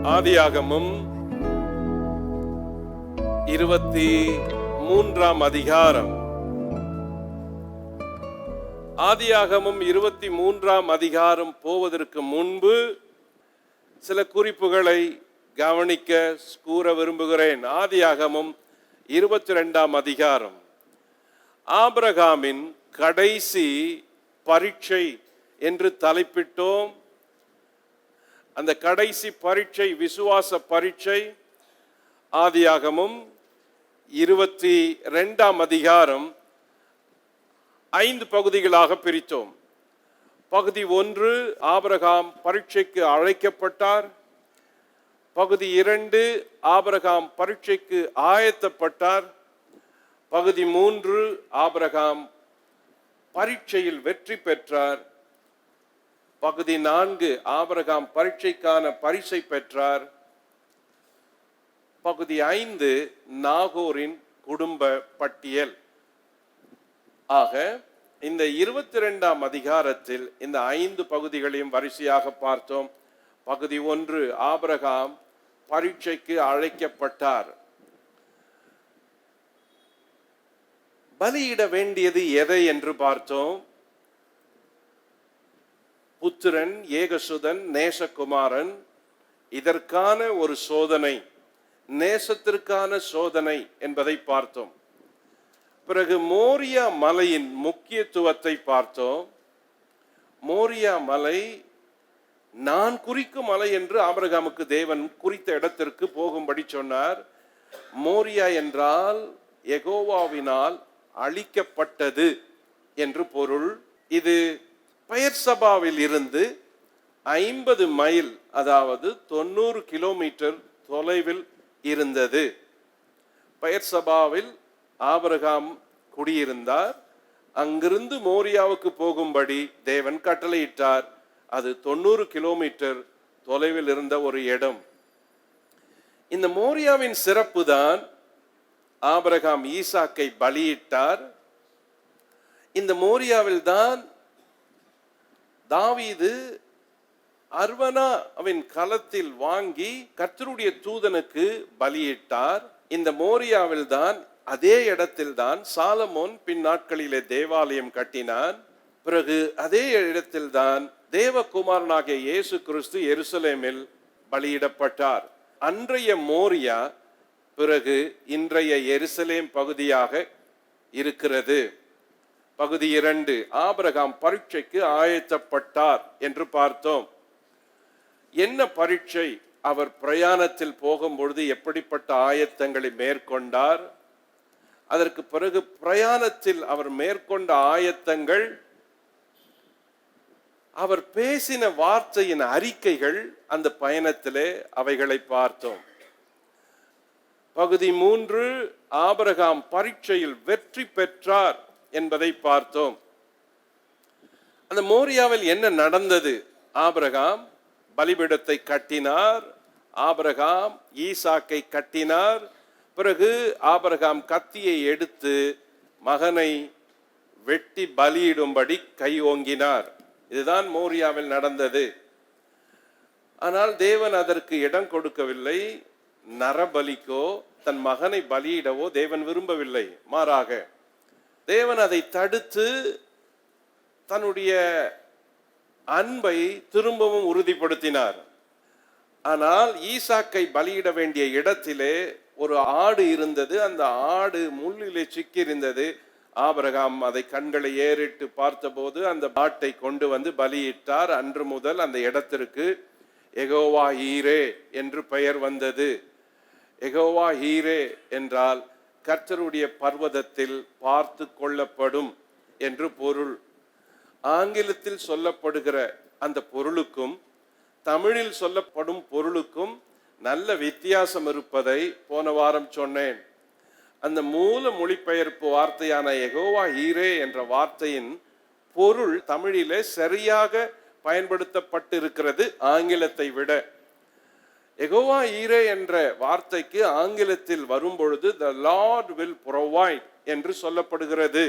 ஆதியாகமம் 23 அதிகாரம். ஆதியாகமம் 23 அதிகாரம் போவதற்கு முன்பு சில குறிப்புகளை கவனிக்க கூற விரும்புகிறேன். ஆதியாகமம் 22 அதிகாரம் ஆபிரகாமின் கடைசி பரீட்சை என்று தலைப்பிட்டோம். அந்த கடைசி பரீட்சை விசுவாச பரீட்சை. ஆதியாகமம் 22 அதிகாரம் 5 பகுதிகளாக பிரித்தோம். பகுதி 1, ஆபிரகாம் பரீட்சைக்கு அழைக்கப்பட்டார். பகுதி 2, ஆபிரகாம் பரீட்சைக்கு ஆயத்தப்பட்டார். பகுதி 3, ஆபிரகாம் பரீட்சையில் வெற்றி பெற்றார். பகுதி 4, ஆபிரகாம் பரீட்சைக்கான பரிசை பெற்றார். பகுதி 5, நாகோரின் குடும்ப பட்டியல். ஆக இந்த 22 அதிகாரத்தில் இந்த 5 பகுதிகளையும் வரிசையாக பார்த்தோம். பகுதி 1, ஆபிரகாம் பரீட்சைக்கு அழைக்கப்பட்டார். பலியிட வேண்டியது எதை என்று பார்த்தோம். புத்திரன், ஏகசுதன், நேசகுமாரன். இதற்கான ஒரு சோதனை, நேசத்திற்கான சோதனை என்பதை பார்த்தோம். பிறகு மோரியா மலையின் முக்கியத்துவத்தை பார்த்தோம். மோரியா மலை நான் குறிக்கும் மலை என்று ஆபிரகாமுக்கு தேவன் குறித்த இடத்திற்கு போகும்படி சொன்னார். மோரியா என்றால் யெகோவாவினால் அழிக்கப்பட்டது என்று பொருள். இது பெயர்சபாவில் இருந்து 50 மைல், அதாவது 90 கிலோமீட்டர் தொலைவில் இருந்தது. பெயர்சபாவில் ஆபிரகாம் குடியிருந்தார். அங்கிருந்து மோரியாவுக்கு போகும்படி தேவன் கட்டளையிட்டார். அது 90 கிலோமீட்டர் தொலைவில் இருந்த ஒரு இடம். இந்த மோரியாவின் சிறப்பு தான் ஆபிரகாம் ஈசாக்கை பலியிட்டார். இந்த மோரியாவில் தான் தாவீது அர்வனாவின் களத்தில் வாங்கி கர்த்தருடைய தூதனுக்கு பலியிட்டார். இந்த மோரியாவில் தான், அதே இடத்தில் தான் சாலமோன் பின் நாட்களிலே தேவாலயம் கட்டினான். பிறகு அதே இடத்தில் தான் தேவகுமாரனாகிய இயேசு கிறிஸ்து எருசலேமில் பலியிடப்பட்டார். அன்றைய மோரியா பிறகு இன்றைய எருசலேம் பகுதியாக இருக்கிறது. பகுதி 2, ஆபிரகாம் பரீட்சைக்கு ஆயத்தப்பட்டார் என்று பார்த்தோம். என்ன பரீட்சை? அவர் பிரயாணத்தில் போகும்பொழுது எப்படிப்பட்ட ஆயத்தங்களை மேற்கொண்டார்? அதற்கு பிறகு பிரயாணத்தில் அவர் மேற்கொண்ட ஆயத்தங்கள், அவர் பேசின வார்த்தையின் அறிக்கைகள், அந்த பயணத்திலே அவைகளை பார்த்தோம். பகுதி 3, ஆபிரகாம் பரீட்சையில் வெற்றி பெற்றார் என்பதை பார்த்தோம். அந்த மோரியாவில் என்ன நடந்தது? ஆபிரகாம் பலிபீடத்தை கட்டினார். ஆபிரகாம் ஈசாக்கை கட்டினார். பிறகு ஆபிரகாம் கத்தியை எடுத்து மகனை வெட்டி பலியிடும்படி கை ஓங்கினார். இதுதான் மோரியாவில் நடந்தது. ஆனால் தேவன் அதற்கு இடம் கொடுக்கவில்லை. நரபலிக்கோ தன் மகனை பலியிடவோ தேவன் விரும்பவில்லை. மாறாக தேவன் அதை தடுத்து தன்னுடைய அன்பை திரும்பவும் உறுதிப்படுத்தினார். ஆனால் ஈசாக்கை பலியிட வேண்டிய இடத்திலே ஒரு ஆடு இருந்தது. அந்த ஆடு முள்ளிலே சிக்கியிருந்தது. ஆபிரகாம் அதை கண்களை ஏறிட்டு பார்த்தபோது அந்த ஆட்டை கொண்டு வந்து பலியிட்டார். அன்று முதல் அந்த இடத்திற்கு யெகோவா ஈரே என்று பெயர் வந்தது. யெகோவா ஈரே என்றால் கர்த்தருடைய பர்வதத்தில் பார்த்து கொள்ளப்படும் என்று பொருள். ஆங்கிலத்தில் சொல்லப்படுகிற அந்த பொருளுக்கும் தமிழில் சொல்லப்படும் பொருளுக்கும் நல்ல வித்தியாசம் இருப்பதை போன வாரம் சொன்னேன். அந்த மூல மொழிபெயர்ப்பு வார்த்தையான யெகோவா ஈரே என்ற வார்த்தையின் பொருள் தமிழிலே சரியாக பயன்படுத்தப்பட்டிருக்கிறது ஆங்கிலத்தை விட. யெகோவா ஈரே என்ற வார்த்தைக்கு ஆங்கிலத்தில் வரும்பொழுது the Lord will provide என்று சொல்லப்படுகிறது.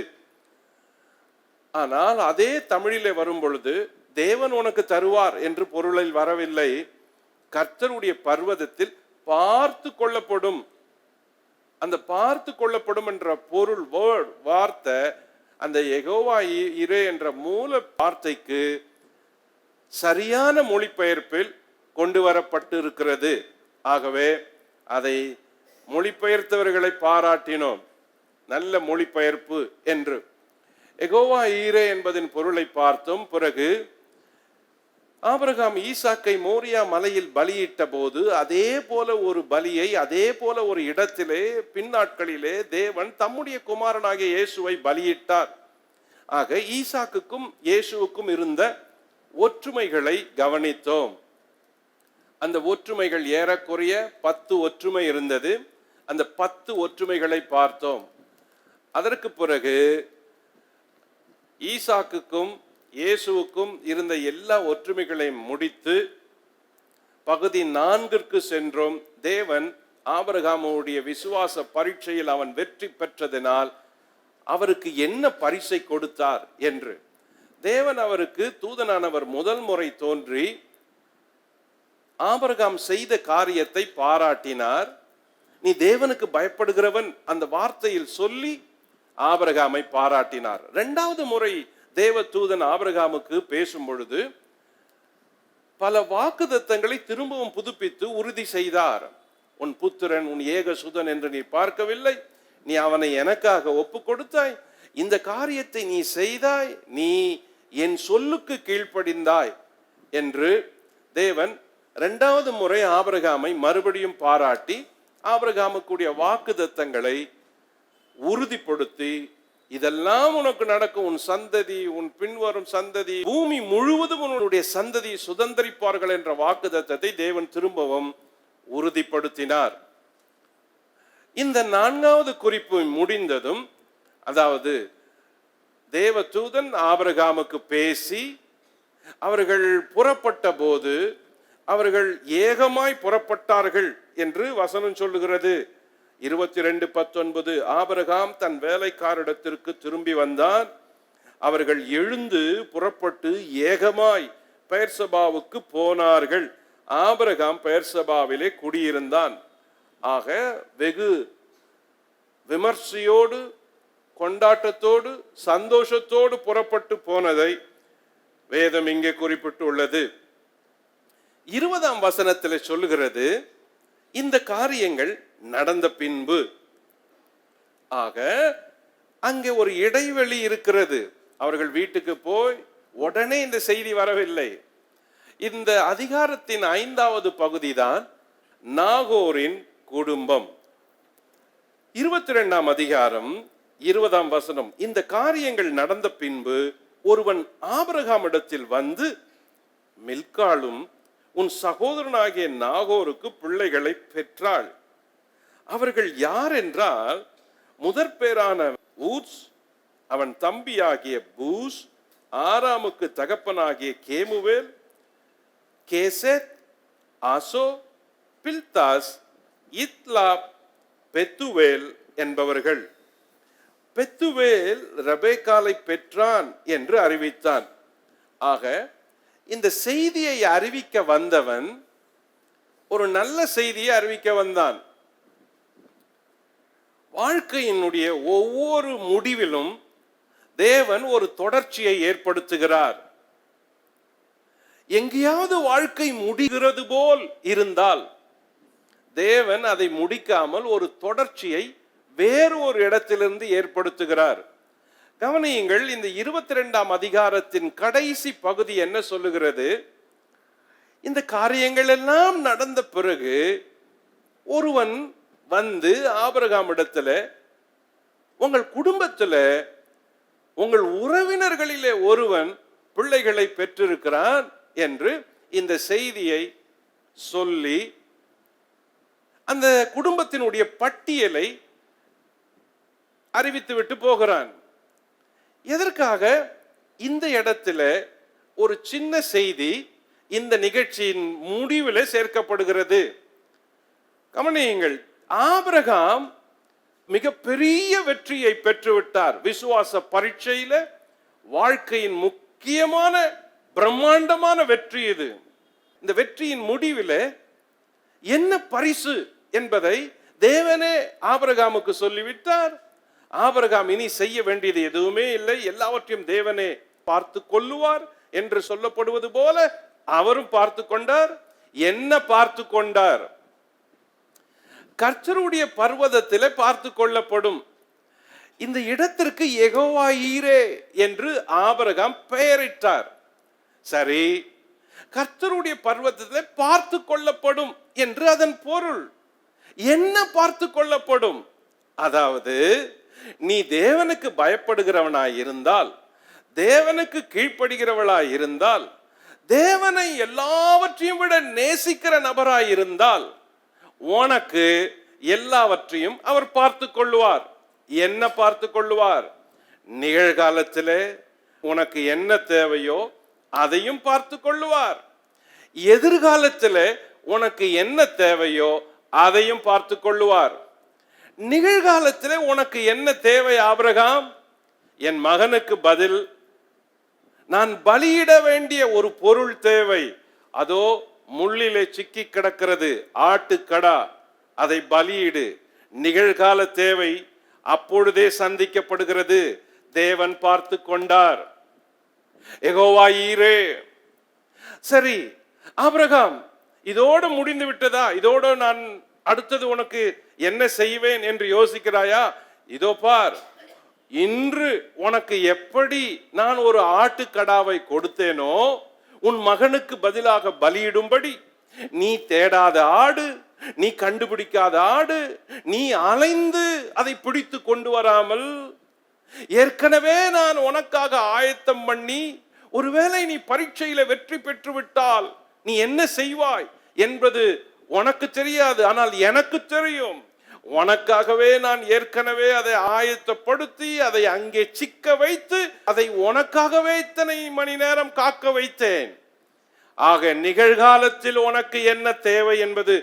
ஆனால் அதே தமிழிலே வரும் பொழுது தேவன் உனக்கு தருவார் என்று பொருளில் வரவில்லை. கர்த்தருடைய பர்வதத்தில் பார்த்து கொள்ளப்படும். அந்த பார்த்து கொள்ளப்படும் என்ற பொருள் வார்த்தை அந்த யெகோவா இரே என்ற மூல வார்த்தைக்கு சரியான மொழிபெயர்ப்பில் கொண்டு வரப்பட்டு இருக்கிறது. ஆகவே அதை மொழிபெயர்த்தவர்களை பாராட்டினோம். நல்ல மொழிபெயர்ப்பு என்று. யெகோவா ஈரே என்பதின் பொருளை பார்த்தோம். பிறகு ஆபிரகாம் ஈசாக்கை மோரியா மலையில் பலியிட்ட போது அதே போல ஒரு பலியை அதே போல ஒரு இடத்திலே பின்னாட்களிலே தேவன் தம்முடைய குமாரனாகிய இயேசுவை பலியிட்டார். ஆக ஈசாக்குக்கும் இயேசுவுக்கும் இருந்த ஒற்றுமைகளை கவனித்தோம். அந்த ஒற்றுமைகள் ஏறக்குறைய 10 ஒற்றுமை இருந்தது. அந்த 10 ஒற்றுமைகளை பார்த்தோம். அதற்கு பிறகு ஈசாக்குக்கும் இயேசுவுக்கும் இருந்த எல்லா ஒற்றுமைகளையும் முடித்து பகுதி 4ற்கு சென்றோம். தேவன் ஆபிரகாமுடைய விசுவாச பரீட்சையில் அவன் வெற்றி பெற்றதினால் அவருக்கு என்ன பரிசை கொடுத்தார் என்று. தேவன் அவருக்கு தூதனானவர் முதல் முறை தோன்றி ஆபிரகாம் செய்த காரியத்தை பாராட்டினார். நீ தேவனுக்கு பயப்படுகிறவன் அந்த வார்த்தையில் சொல்லி ஆபிரகாமை பாராட்டினார். 2வது முறை தேவ தூதன் ஆபிரகாமுக்கு பேசும் பொழுது பல வாக்குத்தத்தங்களை திரும்பவும் புதுப்பித்து உறுதி செய்தார். உன் புத்திரன் உன் ஏக சுதன் என்று நீ பார்க்கவில்லை, நீ அவனை எனக்காக ஒப்பு கொடுத்தாய், இந்த காரியத்தை நீ செய்தாய், நீ என் சொல்லுக்கு கீழ்ப்படிந்தாய் என்று தேவன் 2வது முறை ஆபிரகாமை மறுபடியும் பாராட்டி ஆபிரகாமுக்குரிய வாக்குத்தத்தங்களை உறுதிப்படுத்தி, இதெல்லாம் உனக்கு நடக்கும், உன் சந்ததி, உன் பின்வரும் சந்ததி, பூமி முழுவதும் உன்னுடைய சந்ததி சுதந்திரிப்பார்கள் என்ற வாக்குத்தத்தத்தை தேவன் திரும்பவும் உறுதிப்படுத்தினார். இந்த 4வது குறிப்பு முடிந்ததும், அதாவது தேவதூதன் ஆபிரகாமுக்கு பேசி அவர்கள் புறப்பட்ட போது அவர்கள் ஏகமாய் புறப்பட்டார்கள் என்று வசனம் சொல்லுகிறது. 22:19 ஆபிரகாம் தன் வேலைக்காரிடத்திற்கு திரும்பி வந்தான். அவர்கள் எழுந்து புறப்பட்டு ஏகமாய் பெயர்சபாவுக்கு போனார்கள். ஆபிரகாம் பெயர்சபாவிலே குடியிருந்தான். ஆக வெகு விமர்சையோடு, கொண்டாட்டத்தோடு, சந்தோஷத்தோடு புறப்பட்டு போனதை வேதம் இங்கே குறிப்பிட்டுள்ளது. 20ஆம் வசனத்தில் சொல்லுகிறது, இந்த காரியங்கள் நடந்த பின்பு. ஆக அங்கே ஒரு இடைவெளி இருக்கிறது. அவர்கள் வீட்டுக்கு போய் உடனே இந்த செய்தி வரவில்லை. இந்த அதிகாரத்தின் 5வது பகுதி தான் நாகோரின் குடும்பம். 22ஆம் அதிகாரம் 20ஆம் வசனம், இந்த காரியங்கள் நடந்த பின்பு ஒருவன் ஆபிரகாமிடத்தில் வந்து, மில்காளும் உன் சகோதரனாகிய நாகோருக்கு பிள்ளைகளை பெற்றாள். அவர்கள் யார் என்றால், முதற் பேரான ஊத்ஸ், அவன் தம்பியாகிய பூஸ், ஆராமுக்கு தகப்பனாகிய கேமுவேல், கேசெத், ஆசோ, பில்தாஸ், இத்லாப், பெத்துவேல் என்பவர்கள். பெத்துவேல் ரெபேக்காலை பெற்றான் என்று அறிவித்தான். ஆக இந்த செய்தியை அறிவிக்க வந்தவன் ஒரு நல்ல செய்தியை அறிவிக்க வந்தான். வாழ்க்கையினுடைய ஒவ்வொரு முடிவிலும் தேவன் ஒரு தொடர்ச்சியை ஏற்படுத்துகிறார். எங்கேயாவது வாழ்க்கை முடிகிறது போல் இருந்தால் தேவன் அதை முடிக்காமல் ஒரு தொடர்ச்சியை வேறு ஒரு இடத்திலிருந்து ஏற்படுத்துகிறார். கவனியுங்கள், இந்த 22ஆம் அதிகாரத்தின் கடைசி பகுதி என்ன சொல்லுகிறது? இந்த காரியங்கள் எல்லாம் நடந்த பிறகு ஒருவன் வந்து ஆபிரகாமிடத்துல, உங்கள் குடும்பத்துல உங்கள் உறவினர்களிலே ஒருவன் பிள்ளைகளை பெற்றிருக்கிறான் என்று இந்த செய்தியை சொல்லி அந்த குடும்பத்தினுடைய பட்டியலை அறிவித்து விட்டு போகிறான். எதற்காக? இந்த இடத்துல ஒரு சின்ன செய்தி இந்த நிகழ்ச்சியின் முடிவில் சேர்க்கப்படுகிறது. கவனியுங்கள், ஆபிரகாம் மிகப்பெரிய வெற்றியை பெற்றுவிட்டார். விசுவாச பரீட்சையில வாழ்க்கையின் முக்கியமான பிரம்மாண்டமான வெற்றி இது. இந்த வெற்றியின் முடிவில் என்ன பரிசு என்பதை தேவனே ஆபிரகாமுக்கு சொல்லிவிட்டார். ஆபிரகாம் இனி செய்ய வேண்டியது எதுவுமே இல்லை, எல்லாவற்றையும் தேவனே பார்த்து கொள்ளுவார் என்று சொல்லப்படுவது போல அவரும் பார்த்து கொண்டார். என்ன பார்த்து கொண்டார்? கர்த்தருடைய பர்வதத்திலே பார்த்து கொள்ளப்படும் இந்த இடத்திற்கு யெகோவா ஈரே என்று ஆபிரகாம் பெயரிட்டார். சரி, கர்த்தருடைய பர்வதத்திலே பார்த்து கொள்ளப்படும் என்று அதன் பொருள் என்ன? பார்த்து கொள்ளப்படும், அதாவது நீ தேவனுக்கு பயப்படுகிறவனாய் இருந்தால், தேவனுக்கு கீழ்ப்படுகிறவளாய் இருந்தால், தேவனை எல்லாவற்றையும் விட நேசிக்கிற நபராய் இருந்தால், உனக்கு எல்லாவற்றையும் அவர் பார்த்து கொள்வார். என்ன பார்த்து கொள்வார்? நிகழ்காலத்திலே உனக்கு என்ன தேவையோ அதையும் பார்த்து கொள்வார். எதிர்காலத்திலே உனக்கு என்ன தேவையோ அதையும் பார்த்து கொள்வார். நிகழ்காலத்திலே உனக்கு என்ன தேவை ஆபிரகாம்? என் மகனுக்கு பதில் நான் பலியிட வேண்டிய ஒரு பொருள் தேவை. அதோ முள்ளிலே சிக்கி கிடக்கிறது, ஆட்டுக்கடா, அதை பலியிடு. நிகழ்கால தேவை அப்பொழுதே சந்திக்கப்படுகிறது. தேவன் பார்த்து கொண்டார். யெகோவா ஈரே. சரி ஆபிரகாம், இதோடு முடிந்து விட்டதா? இதோடு நான் அடுத்தது உனக்கு என்ன செய்வேன் என்று யோசிக்கிறாயா? இதோ பார், இன்று உனக்கு எப்படி நான் ஒரு ஆட்டுக்கடாவை கொடுத்தேனோ, உன் மகனுக்கு பதிலாக பலியிடும்படி, நீ தேடாத ஆடு, நீ கண்டுபிடிக்காத ஆடு, நீ அலைந்து அதை பிடித்து கொண்டு வராமல் ஏற்கனவே நான் உனக்காக ஆயத்தம் பண்ணி, ஒருவேளை நீ பரீட்சையில வெற்றி பெற்று விட்டால் நீ என்ன செய்வாய் என்பது உனக்கு தெரியாது, ஆனால் எனக்கு தெரியும். உனக்காகவே நான் ஏற்கனவே அதை ஆயத்தப்படுத்தி அதை அங்கே சிக்க வைத்து அதை உனக்காகவே இத்தனை மணி நேரம் காக்க வைத்தேன். ஆக நிகழ்காலத்தில் உனக்கு என்ன தேவை என்பது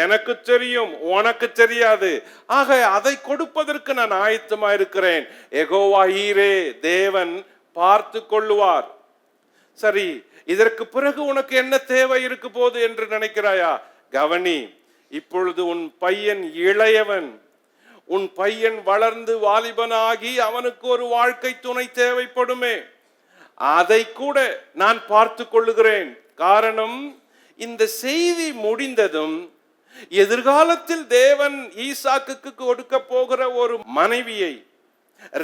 எனக்கு தெரியும், உனக்கு தெரியாது. ஆக அதை கொடுப்பதற்கு நான் ஆயத்தமா இருக்கிறேன். யெகோவா ஈரே, தேவன் பார்த்து கொள்ளுவார். சரி, இதற்கு பிறகு உனக்கு என்ன தேவை இருக்க போது என்று நினைக்கிறாயா? கவனி, இப்பொழுது உன் பையன் இளையவன், உன் பையன் வளர்ந்து வாலிபனாகி அவனுக்கு ஒரு வாழ்க்கை துணை தேவைப்படுமே, அதை கூட நான் பார்த்து கொள்ளுகிறேன். காரணம், இந்த செய்தி முடிந்ததும் எதிர்காலத்தில் தேவன் ஈசாக்குக்கு கொடுக்க போகிற ஒரு மனைவியை,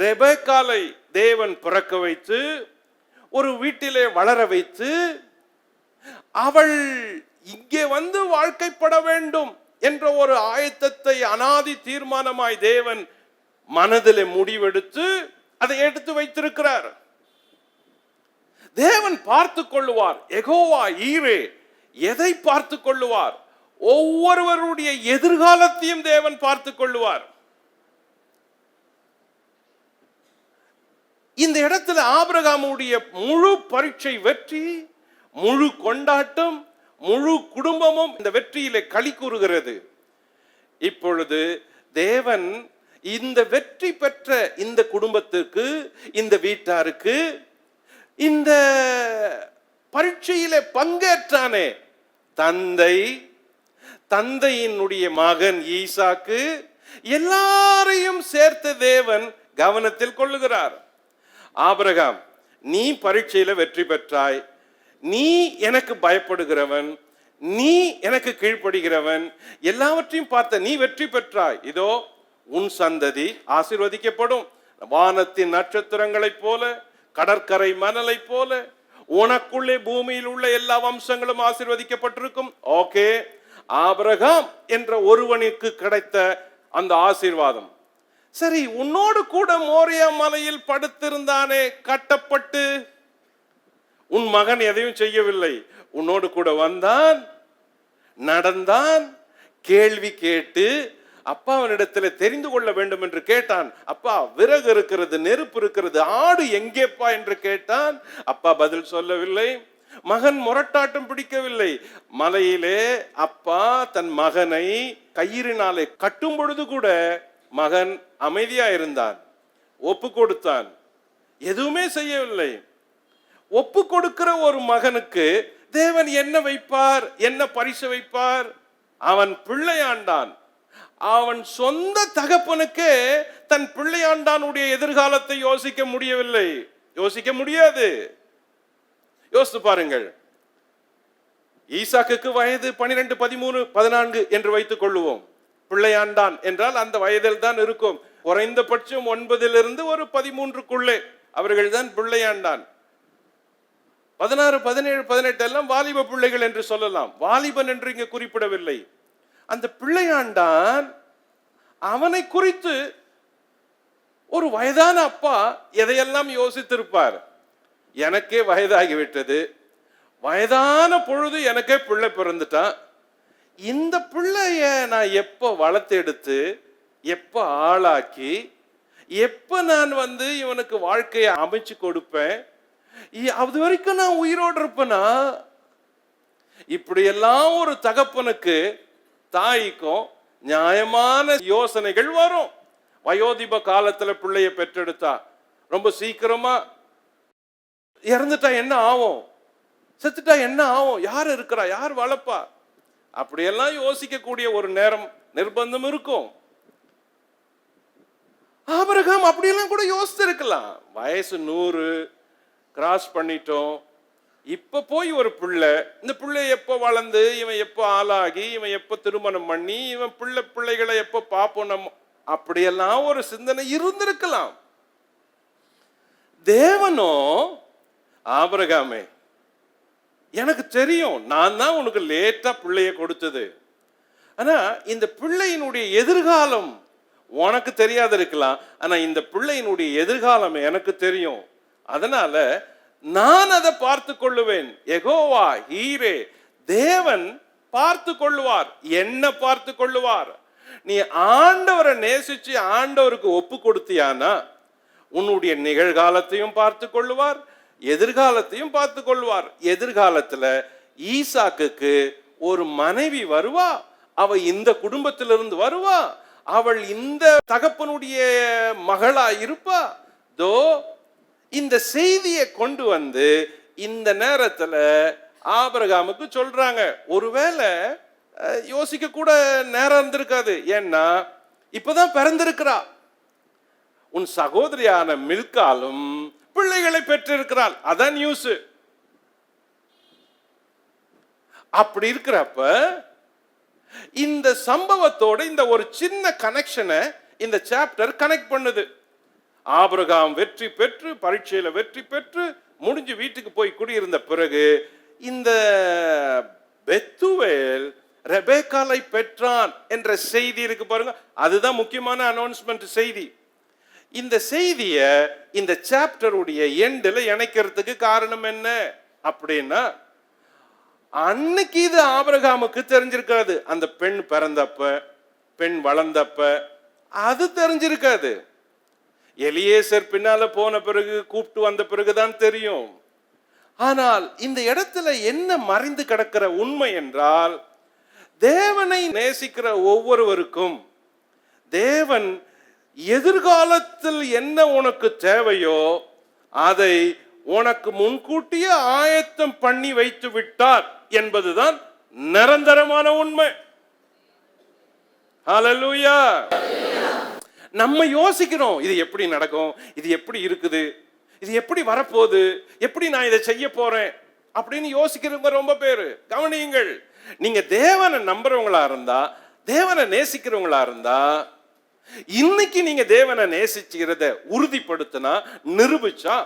ரெபெக்காளை தேவன் பிறக்க வைத்து ஒரு வீட்டிலே வளர வைத்து அவள் இங்கே வந்து வாழ்க்கைப்பட வேண்டும் என்ற ஒரு ஆயத்தத்தை அனாதி தீர்மானமாய் தேவன் மனதிலே முடிவெடுத்து அதை எடுத்து வைத்திருக்கிறார். தேவன் பார்த்து கொள்ளுவார். யெகோவா ஈரே எதை பார்த்து கொள்ளுவார்? ஒவ்வொருவருடைய எதிர்காலத்தையும் தேவன் பார்த்து கொள்ளுவார். இந்த இடத்துல ஆபிரகாமுடைய முழு பரீட்சை வெற்றி, முழு கொண்டாட்டம், முழு குடும்பமும் இந்த வெற்றியிலே களி கூறுகிறது. இப்பொழுது தேவன் இந்த வெற்றி பெற்ற இந்த குடும்பத்திற்கு, இந்த வீட்டாருக்கு, இந்த பரீட்சையிலே பங்கேற்றானே தந்தை, தந்தையினுடைய மகன் ஈசாக்கு, எல்லாரையும் சேர்த்த தேவன் கவனத்தில் கொள்ளுகிறார். ஆபிரகாம், நீ பரீட்சையில வெற்றி பெற்றாய், நீ எனக்கு பயப்படுகிறவன், நீ எனக்கு கீழ்ப்படுகிறவன், எல்லாவற்றையும் பார்த்த நீ வெற்றி பெற்றாய். இதோ உன் சந்ததி ஆசீர்வதிக்கப்படும். வானத்தின் நட்சத்திரங்களைப் போல, கடற்கரை மணலை போல, உனக்குள்ளே பூமியில் உள்ள எல்லா வம்சங்களும் ஆசீர்வதிக்கப்பட்டிருக்கும். ஓகே, ஆபிரகாம் என்ற ஒருவனுக்கு கிடைத்த அந்த ஆசீர்வாதம். சரி, உன்னோடு கூட மோரியா மலையில் படுத்திருந்தானே கட்டப்பட்டு, உன் மகன் எதையும் செய்யவில்லை, உன்னோடு கூட வந்தான், நடந்தான், கேள்வி கேட்டு அப்பாவினிடத்தில் தெரிந்து கொள்ள வேண்டும் என்று கேட்டான். அப்பா, விறகு இருக்கிறது, நெருப்பு இருக்கிறது, ஆடு எங்கேப்பா என்று கேட்டான். அப்பா பதில் சொல்லவில்லை. மகன் முரட்டாட்டம் பிடிக்கவில்லை. மலையிலே அப்பா தன் மகனை கயிறினாலே கட்டும் பொழுது கூட மகன் அமைதியா இருந்தான், ஒப்பு கொடுத்தான், எதுவுமே செய்யவில்லை. ஒப்பு கொடுக்கிற ஒரு மகனுக்கு தேவன் என்ன வைப்பார், என்ன பரிசு வைப்பார்? அவன் பிள்ளையாண்டான். அவன் சொந்த தகப்பனுக்கே தன் பிள்ளையாண்டானுடைய எதிர்காலத்தை யோசிக்க முடியவில்லை, யோசிக்க முடியாது. யோசித்து பாருங்கள். ஈசாக்குக்கு வயது 12, 13, 14 என்று வைத்துக் கொள்ளுவோம். பிள்ளையாண்டான் என்றால் அந்த வயதில் தான் இருக்கும். குறைந்தபட்சம் 9 ஒரு 13 அவர்கள் தான் பிள்ளையாண்டான். 16, 17, 18 எல்லாம் வாலிப பிள்ளைகள் என்று சொல்லலாம். வாலிபன் என்று இங்கு குறிப்பிடவில்லை. அந்த பிள்ளையாண்டான் அவனை குறித்து ஒரு வயதான அப்பா எதையெல்லாம் யோசித்திருப்பார். எனக்கே வயதாகிவிட்டது, வயதான பொழுது எனக்கே பிள்ளை பிறந்துட்டான், இந்த பிள்ளைய நான் எப்போ வளர்த்து எடுத்து எப்போ ஆளாக்கி எப்போ நான் இவனுக்கு வாழ்க்கையை அமைச்சு கொடுப்பேன், அது வரைக்கும் நான் உயிரோடு இருப்பேனா? இப்படியெல்லாம் ஒரு தகப்பனுக்கு தாய்க்கும் நியாயமான யோசனைகள் வரும். வயோதிப காலத்துல பிள்ளைய பெற்றெடுத்தா ரொம்ப சீக்கிரமா இறந்துட்டா என்ன ஆகும், செத்துட்டா என்ன ஆகும், யார் இருக்கிறா, யார் வளர்ப்பா, அப்படியெல்லாம் யோசிக்க கூடிய ஒரு நேரம் நிர்பந்தம் இருக்கும். ஆபிரகாம் அப்படியெல்லாம் கூட யோசித்து இருக்கலாம். வயசு 100 கிராஸ் பண்ணிட்டோம், இப்ப போய் ஒரு பிள்ளை, இந்த பிள்ளை எப்போ வளர்ந்து இவன் எப்போ ஆளாகி இவன் எப்போ திருமணம் பண்ணி இவன் பிள்ளைகளை எப்போ பார்ப்போம் நம்ம, அப்படியெல்லாம் ஒரு சிந்தனை இருந்திருக்கலாம். தேவனோ ஆபிரகாமே, எனக்கு தெரியும் நான் தான் உனக்கு லேட்டா பிள்ளைய கொடுத்தது, ஆனா இந்த பிள்ளையினுடைய எதிர்காலம் உனக்கு தெரியாது இருக்கலாம், ஆனா இந்த பிள்ளையினுடைய எதிர்காலம் எனக்கு தெரியும், அதனால நான் அதை பார்த்து கொள்ளுவேன். யெகோவா ஹீரே, தேவன் பார்த்து கொள்ளுவார், என்ன பார்த்து கொள்ளுவார். நீ ஆண்டவரை நேசிச்சு ஆண்டவருக்கு ஒப்பு கொடுத்தியானா உன்னுடைய நிகழ்காலத்தையும் பார்த்து கொள்ளுவார், எதிர்காலத்தையும் பார்த்து கொள்வார். எதிர்காலத்துல ஈசாக்குக்கு ஒரு மனைவி வருவா, அவ இந்த குடும்பத்திலிருந்து வருவா, அவள் இந்த தகப்பனுடைய மகளா இருப்பா. தோ இந்த செய்தியை கொண்டு இந்த நேரத்துல ஆபிரகாமுக்கு சொல்றாங்க. ஒருவேளை யோசிக்க கூட நேரம் இருந்திருக்காது, ஏன்னா இப்பதான் பிறந்திருக்கிறா, உன் சகோதரியான மில்காலும் பிள்ளைகளை பெற்றிருக்கிறாள், அதான் நியூஸ். அப்படி இருக்கிறப்ப இந்த சம்பவத்தோட இந்த ஒரு சின்ன கனெக்ஷனை இந்த சாப்டர் கனெக்ட் பண்ணுது. ஆபிரகாம் வெற்றி பெற்று பரீட்சையில வெற்றி பெற்று முடிஞ்சு வீட்டுக்கு போய் குடியிருந்த பிறகு இந்த பெத்துவேல் ரெபேக்காலை பெற்றான் என்ற செய்தி இருக்கு பாருங்க, அதுதான் முக்கியமான அனௌன்ஸ்மெண்ட் செய்தி. இந்த செய்திய இந்த சாப்டருடைய எண்டில் இணைக்கிறதுக்கு காரணம் என்ன அப்படின்னா, அன்னைக்கு இது ஆபிரகாமுக்கு தெரிஞ்சிருக்காது, அந்த பெண் பிறந்தப்ப பெண் வளர்ந்தப்ப அது தெரிஞ்சிருக்காது. எலியேசர் பின்னால போன பிறகு கூப்பிட்டு வந்த பிறகுதான் தெரியும். ஆனால் இந்த இடத்துல என்ன மறைந்து கிடக்கிற உண்மை என்றால், தேவனை நேசிக்கிற ஒவ்வொருவருக்கும் தேவன் எதிர்காலத்தில் என்ன உனக்கு தேவையோ அதை உனக்கு முன்கூட்டியே ஆயத்தம் பண்ணி வைத்து விட்டார் என்பதுதான் நிரந்தரமான உண்மை. ஹல்லேலூயா. நம்ம யோசிக்கிறோம், இது எப்படி நடக்கும், இது எப்படி இருக்குது, இது எப்படி வரப்போகுது, எப்படி நான் இதை செய்ய போறேன் அப்படின்னு யோசிக்கிறவங்க ரொம்ப பேரு. கவனியுங்கள், நீங்க தேவனை நம்புறவங்களா இருந்தா, தேவனை நேசிக்கிறவங்களா இருந்தா, இன்னைக்கு நீங்க தேவனை நேசிக்கிறத உறுதிப்படுத்தினா நிரூபிச்சா,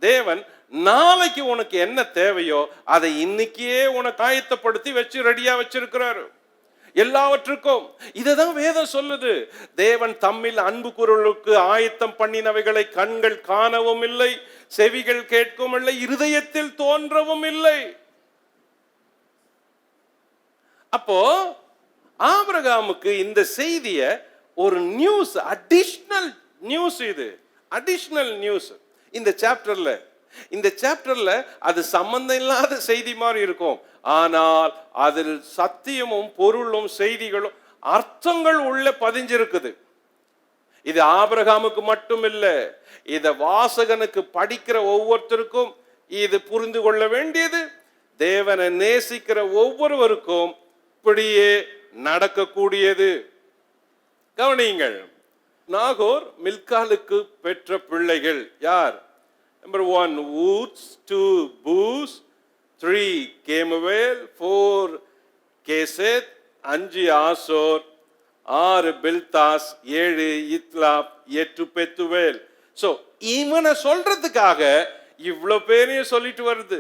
தேவன் நாளைக்கு உனக்கு என்ன தேவையோ அதை இன்னைக்கே உனக்கு ஆயத்தப்படுத்தி வச்சு ரெடியா வச்சிருக்கிறாரு எல்லாவற்றுக்கும். இததான் வேதம் சொல்லுது. தேவன் தம்மில் அன்பு கூறுவதற்கு ஆயத்தம் பண்ணினவைகளை கண்கள் காணவும் இல்லை, செவிகள் கேட்கவும் இல்லை, இருதயத்தில் தோன்றவும் இல்லை. அப்போ ஆபிரகாமுக்கு இந்த செய்திய ஒரு நியூஸ், அடிஷனல் நியூஸ், இது அடிஷனல் நியூஸ். இந்த சாப்டர்ல அது சம்பந்தம் இல்லாத செய்தி மாதிரி இருக்கும், ஆனால் அதில் சத்தியமும் பொருளும் செய்திகளும் அர்த்தங்கள் உள்ள பதிஞ்சிருக்குது. இது ஆபிரகாமுக்கு மட்டும் இல்லை, இத வாசகனுக்கு படிக்கிற ஒவ்வொருத்தருக்கும் இது புரிந்து கொள்ள வேண்டியது. தேவனை நேசிக்கிற ஒவ்வொருவருக்கும் இப்படியே நடக்கக்கூடியது. கவனியுங்கள், நாகோர் மில்காலுக்கு பெற்ற பிள்ளைகள் யார்? நம்பர் 1 ஊத்ஸ், 2 பூஸ், 3 கேமுவேல், 4 கேசேத், 5 ஆசோர், 6 பில்தாஸ், 7 இத்லாப், 8 பெத்துவேல். சோ இவனை சொல்றதுக்காக இவ்வளவு பேரையும் சொல்லிட்டு வருது.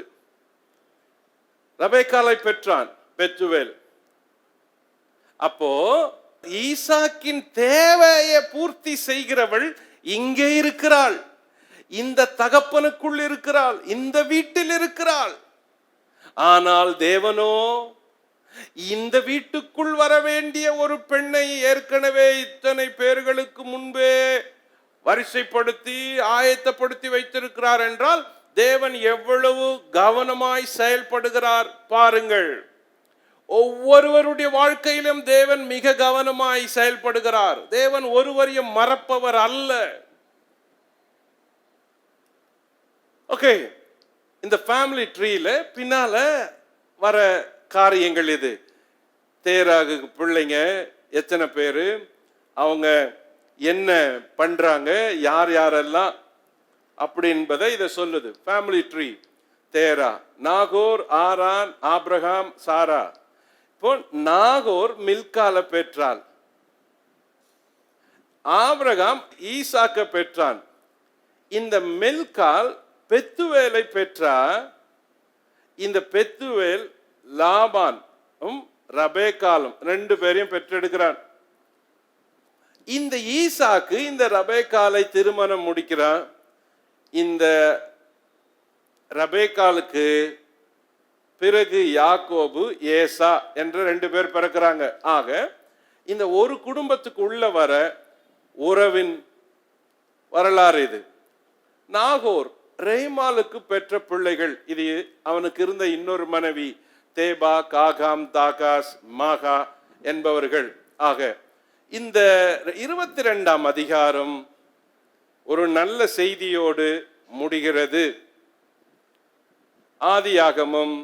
ரெபெக்காளை பெற்றான் பெத்துவேல். அப்போ ஈசாக்கின் தேவையை பூர்த்தி செய்கிறவள் இங்கே இருக்கிறாள், இந்த தகப்பனுக்குள் இருக்கிறாள், இந்த வீட்டில் இருக்கிறாள். ஆனால் தேவனோ இந்த வீட்டுக்குள் வர வேண்டிய ஒரு பெண்ணை ஏற்கனவே இத்தனை பேர்களுக்கு முன்பே வரிசைப்படுத்தி ஆயத்தப்படுத்தி வைத்திருக்கிறார் என்றால் தேவன் எவ்வளவு கவனமாய் செயல்படுகிறார் பாருங்கள். ஒவ்வொருவருடைய வாழ்க்கையிலும் தேவன் மிக கவனமாய் செயல்படுகிறார். தேவன் ஒருவரையும் மறப்பவர் அல்ல. ஓகே, இந்த ஃபேமிலி ட்ரீல பின்னால வர காரியங்கள் இது. தேராகு பிள்ளைங்க எத்தனை பேரு, அவங்க என்ன பண்றாங்க, யார் யாரெல்லாம் அப்படி என்பதை இதை சொல்லுது. Family tree. Terah, Nahor, Haran, Abraham, Sarah. இப்போ நாகோர் மில்கால பெற்றாள், ஆபிரகாம் ஈசாக்க பெற்றான். இந்த மில்கால் பெத்துவேலை பெற்றா. இந்த பெத்துவேல் லாபான் ரபேக்காலும் 2 பேரையும் பெற்றெடுக்கிறான். இந்த ஈசாக்கு இந்த ரபேக்காலை திருமணம் முடிக்கிறான். இந்த ரபேக்காலுக்கு பிறகு யாக்கோபு, ஏசா என்ற 2 பேர் பிறக்கிறாங்க. ஆக இந்த ஒரு குடும்பத்துக்கு உள்ள வர உறவின் வரலாறு இது. நாகோர் ரேமாலுக்கு பெற்ற பிள்ளைகள். இது அவனுக்கு இருந்த இன்னொரு மனைவி தேபா, காகாம், தாகாஸ், மாகா என்பவர்கள். ஆக இந்த 22ஆம் அதிகாரம் ஒரு நல்ல செய்தியோடு முடிகிறது. ஆதியாகமம்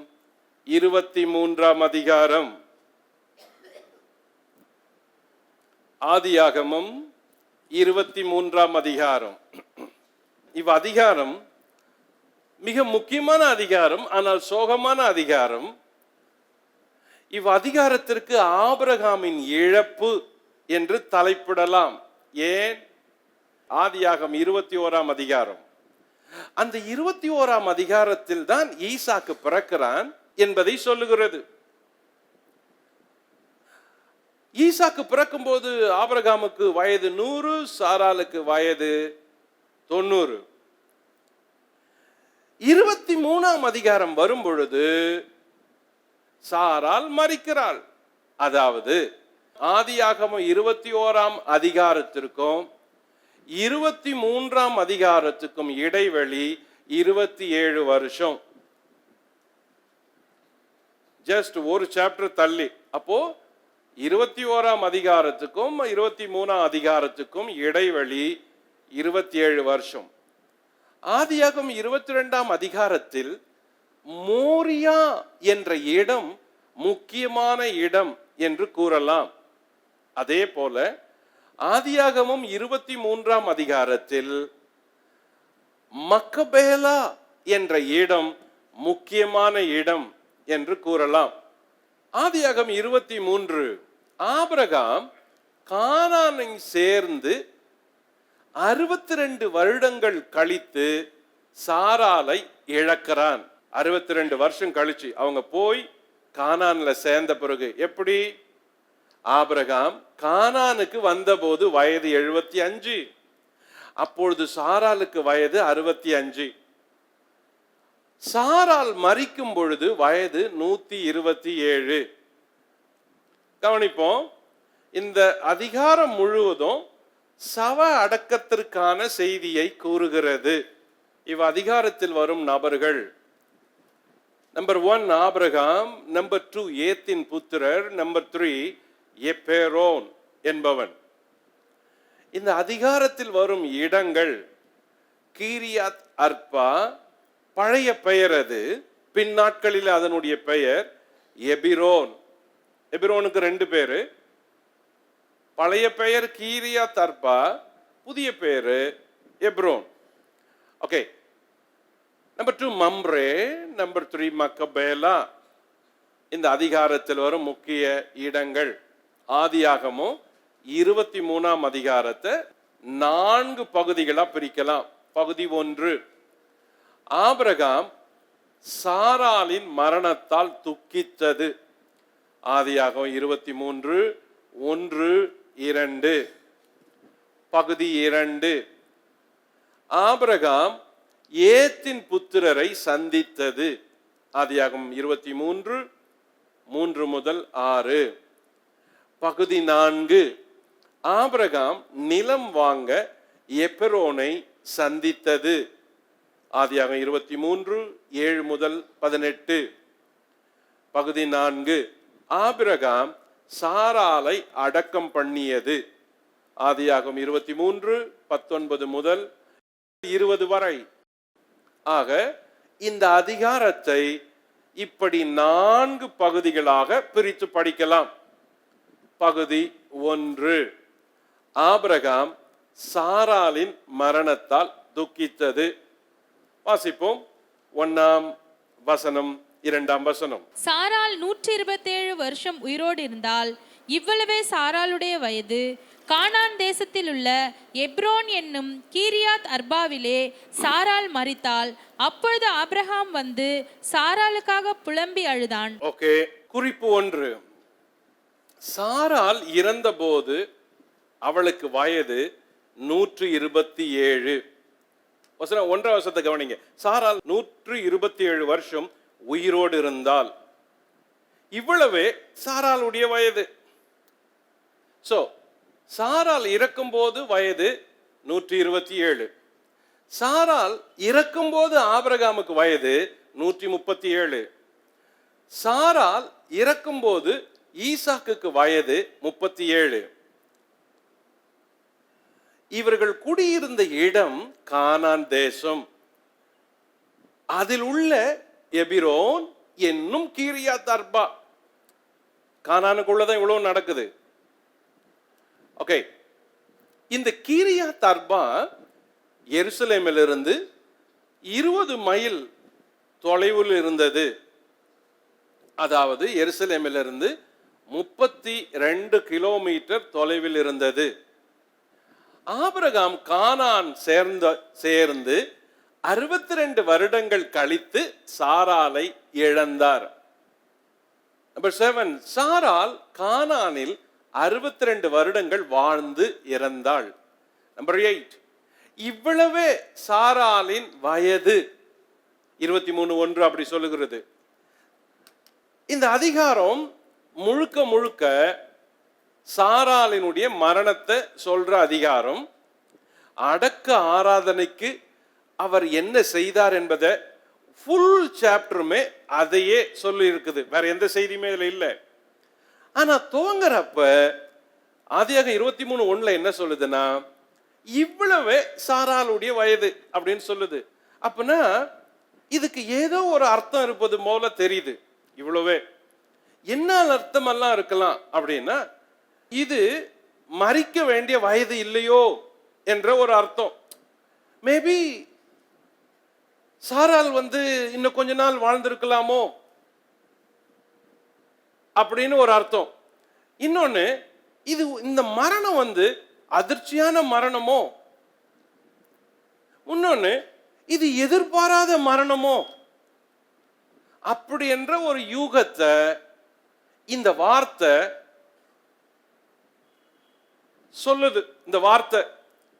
23ஆம் அதிகாரம். ஆதியாகமம் 23ஆம் அதிகாரம். இவ் அதிகாரம் மிக முக்கியமான அதிகாரம், ஆனால் சோகமான அதிகாரம். இவ் அதிகாரத்திற்கு ஆபிரகாமின் இழப்பு என்று தலைப்பிடலாம். ஏன்? ஆதியாகமம் 21ஆம் அதிகாரம். அந்த 21ஆம் அதிகாரத்தில் தான் ஈசாக்கு பிறக்கிறான் என்பதை சொல்லுகிறது. ஈசாக்கு பிறக்கும் போது ஆபிரகாமுக்கு வயது 100, சாராளுக்கு வயது 90. 23ஆம் அதிகாரம் வரும் பொழுது சாராள் மரிக்கிறாள். அதாவது ஆதியாகமம் 21ஆம் அதிகாரத்திற்கும் 23ஆம் அதிகாரத்துக்கும் இடைவெளி 27 வருஷம். ஜஸ்ட் ஒரு சாப்டர் தள்ளி. அப்போ 21ஆம் அதிகாரத்துக்கும் 23ஆம் அதிகாரத்துக்கும் இடைவெளி 27 வருஷம். ஆதியாகமம் 22ஆம் அதிகாரத்தில் மோரியா என்ற இடம் முக்கியமான இடம் என்று கூறலாம். அதே போல ஆதியாகமம் 23ஆம் அதிகாரத்தில் மக்கபேலா என்ற இடம் முக்கியமான இடம் என்று கூறலாம். ஆதியாகமம் 23 ஆபிரகாம் கானானை சேர்ந்து 62 வருடங்கள் கழித்து சாராளை இழக்கிறான். 62 வருஷம் கழிச்சு அவங்க போய் கானான்ல சேர்ந்த பிறகு எப்படி? ஆபிரகாம் கானானுக்கு வந்தபோது வயது 75, அப்பொழுது சாராளுக்கு வயது 65. சாராள் மரிக்கும் பொழுது வயது 127. கவனிப்போம், இந்த அதிகாரம் முழுவதும் சவ அடக்கத்திற்கான செய்தியை கூறுகிறது. இவ் அதிகாரத்தில் வரும் நபர்கள்: நம்பர் 1 ஆபிரகாம், நம்பர் 2 ஏத்தின் புத்திரர், நம்பர் 3 எப்பேரோன் என்பவன். இந்த அதிகாரத்தில் வரும் இடங்கள் கீரியாத் அர்பா, பழைய பெயர் அது, பின் நாட்களில் அதனுடைய பெயர் எபிரோன். எபிரோனுக்கு 2 பேரு. பழைய பெயர் கீரியாத் அர்பா, புதிய பேரு Hebron. Okay. Number 2 Mamre, number 3 மக்கபேலா. இந்த அதிகாரத்தில் வரும் முக்கிய இடங்கள். ஆதியாகமம் 23ஆம் அதிகாரத்தை 4 பகுதிகளா பிரிக்கலாம். பகுதி 1, ஆபிரகாம் சாராளின் மரணத்தால் துக்கித்தது. ஆதியாகமம் 23, 1, 2. பகுதி 2, ஆபிரகாம் ஏத்தின் புத்திரரை சந்தித்தது. ஆதியாகமம் 23, 3 முதல் 6. பகுதி 4, ஆபிரகாம் நிலம் வாங்க எப்ரோனை சந்தித்தது. ஆதியாகமம் 23, 7 முதல் 18. பகுதி 4, ஆபிரகாம் சாராளை அடக்கம் பண்ணியது. ஆதியாகமம் 23, 19 முதல் 20 வரை. ஆக இந்த அதிகாரத்தை இப்படி 4 பகுதிகளாக பிரித்து படிக்கலாம். பகுதி 1, ஆபிரகாம் சாராளின் மரணத்தால் துக்கித்தது. வாசிப்போம். 1ஆம் வசனம், 2ஆம் வசனம். சாராள் 127 வருஷம் உயிரோடு இருந்தால், இவ்வளவே சாராளுடைய வயது. கானான் தேசத்தில் உள்ள எப்ரோன் என்னும் கீரியாத் அர்பாவிலே சாராள் மரித்தாள். அப்பொழுது ஆபிரகாம் வந்து சாராளுக்காக புலம்பி அழுதான். ஓகே. குறிப்பு 1, சாராள் இறந்தபோது அவளுக்கு வயது 127. வசனம் 1ஆம் வசனத்தை கவனிங்க. சாராள் 127 வருஷம் உயிரோடு இருந்தால், இவ்வளவே சாராளுடைய வயது. சோ சாராள் இறக்கும்போது வயது 127. சாராள் இறக்கும்போது ஆபிரகாமுக்கு வயது 137. சாராள் இறக்கும்போது ஈசாக்குக்கு வயது 37. இவர்கள் குடியிருந்த இடம் கானான் தேசம். அதில் உள்ள எபிரோன் என்னும் கீரியாத் அர்பா. கானானுக்குள்ளதான் இவ்வளவு நடக்குது. ஓகே. இந்த கீரியாத் அர்பா எருசலேமிலிருந்து 20 மைல் தொலைவில் இருந்தது. அதாவது எருசலேமிலிருந்து 32 கிலோமீட்டர் தொலைவில் இருந்தது. ஆபிரகாம் கானான் சேர்ந்து 62 வருடங்கள் கழித்து சாராளை இழந்தார். நம்பர் 7, சாராள் கானானில் 62 வருடங்கள் வாழ்ந்து இறந்தாள். நம்பர் 8, இவ்வளவே சாராளின் வயது. 23:1 அப்படி சொல்லுகிறது. இந்த அதிகாரம் முழுக்க முழுக்க சாராளினுடைய மரணத்தை சொல்ற அதிகாரம். அடக்க ஆராதனைக்கு அவர் என்ன செய்தார் என்பதை ஃபுல் சாப்டருமே அதையே சொல்லி இருக்குது. வேற எந்த செய்தியுமே இதுல இல்லை. ஆனா துவங்குறப்ப ஆதியாகமம் 23:1 என்ன சொல்லுதுன்னா, இவ்வளவே சாராளுடைய வயது அப்படின்னு சொல்லுது. அப்பனா இதுக்கு ஏதோ ஒரு அர்த்தம் இருப்பது போல தெரியுது. இவ்வளவே என்ன அர்த்தம் எல்லாம் இருக்கலாம் அப்படின்னா, இது மரிக்க வேண்டிய வயது இல்லையோ என்ற ஒரு அர்த்தம். மேபி சாராள் இன்னும் கொஞ்ச நாள் வாழ்ந்திருக்கலாமோ அப்படின்னு ஒரு அர்த்தம். இன்னொன்னு, இது இந்த மரணம் அதிர்ச்சியான மரணமோ, இன்னொன்னு இது எதிர்பாராத மரணமோ அப்படி என்ற ஒரு யூகத்தை இந்த வார்த்தை சொல்லுது. இந்த வார்த்தை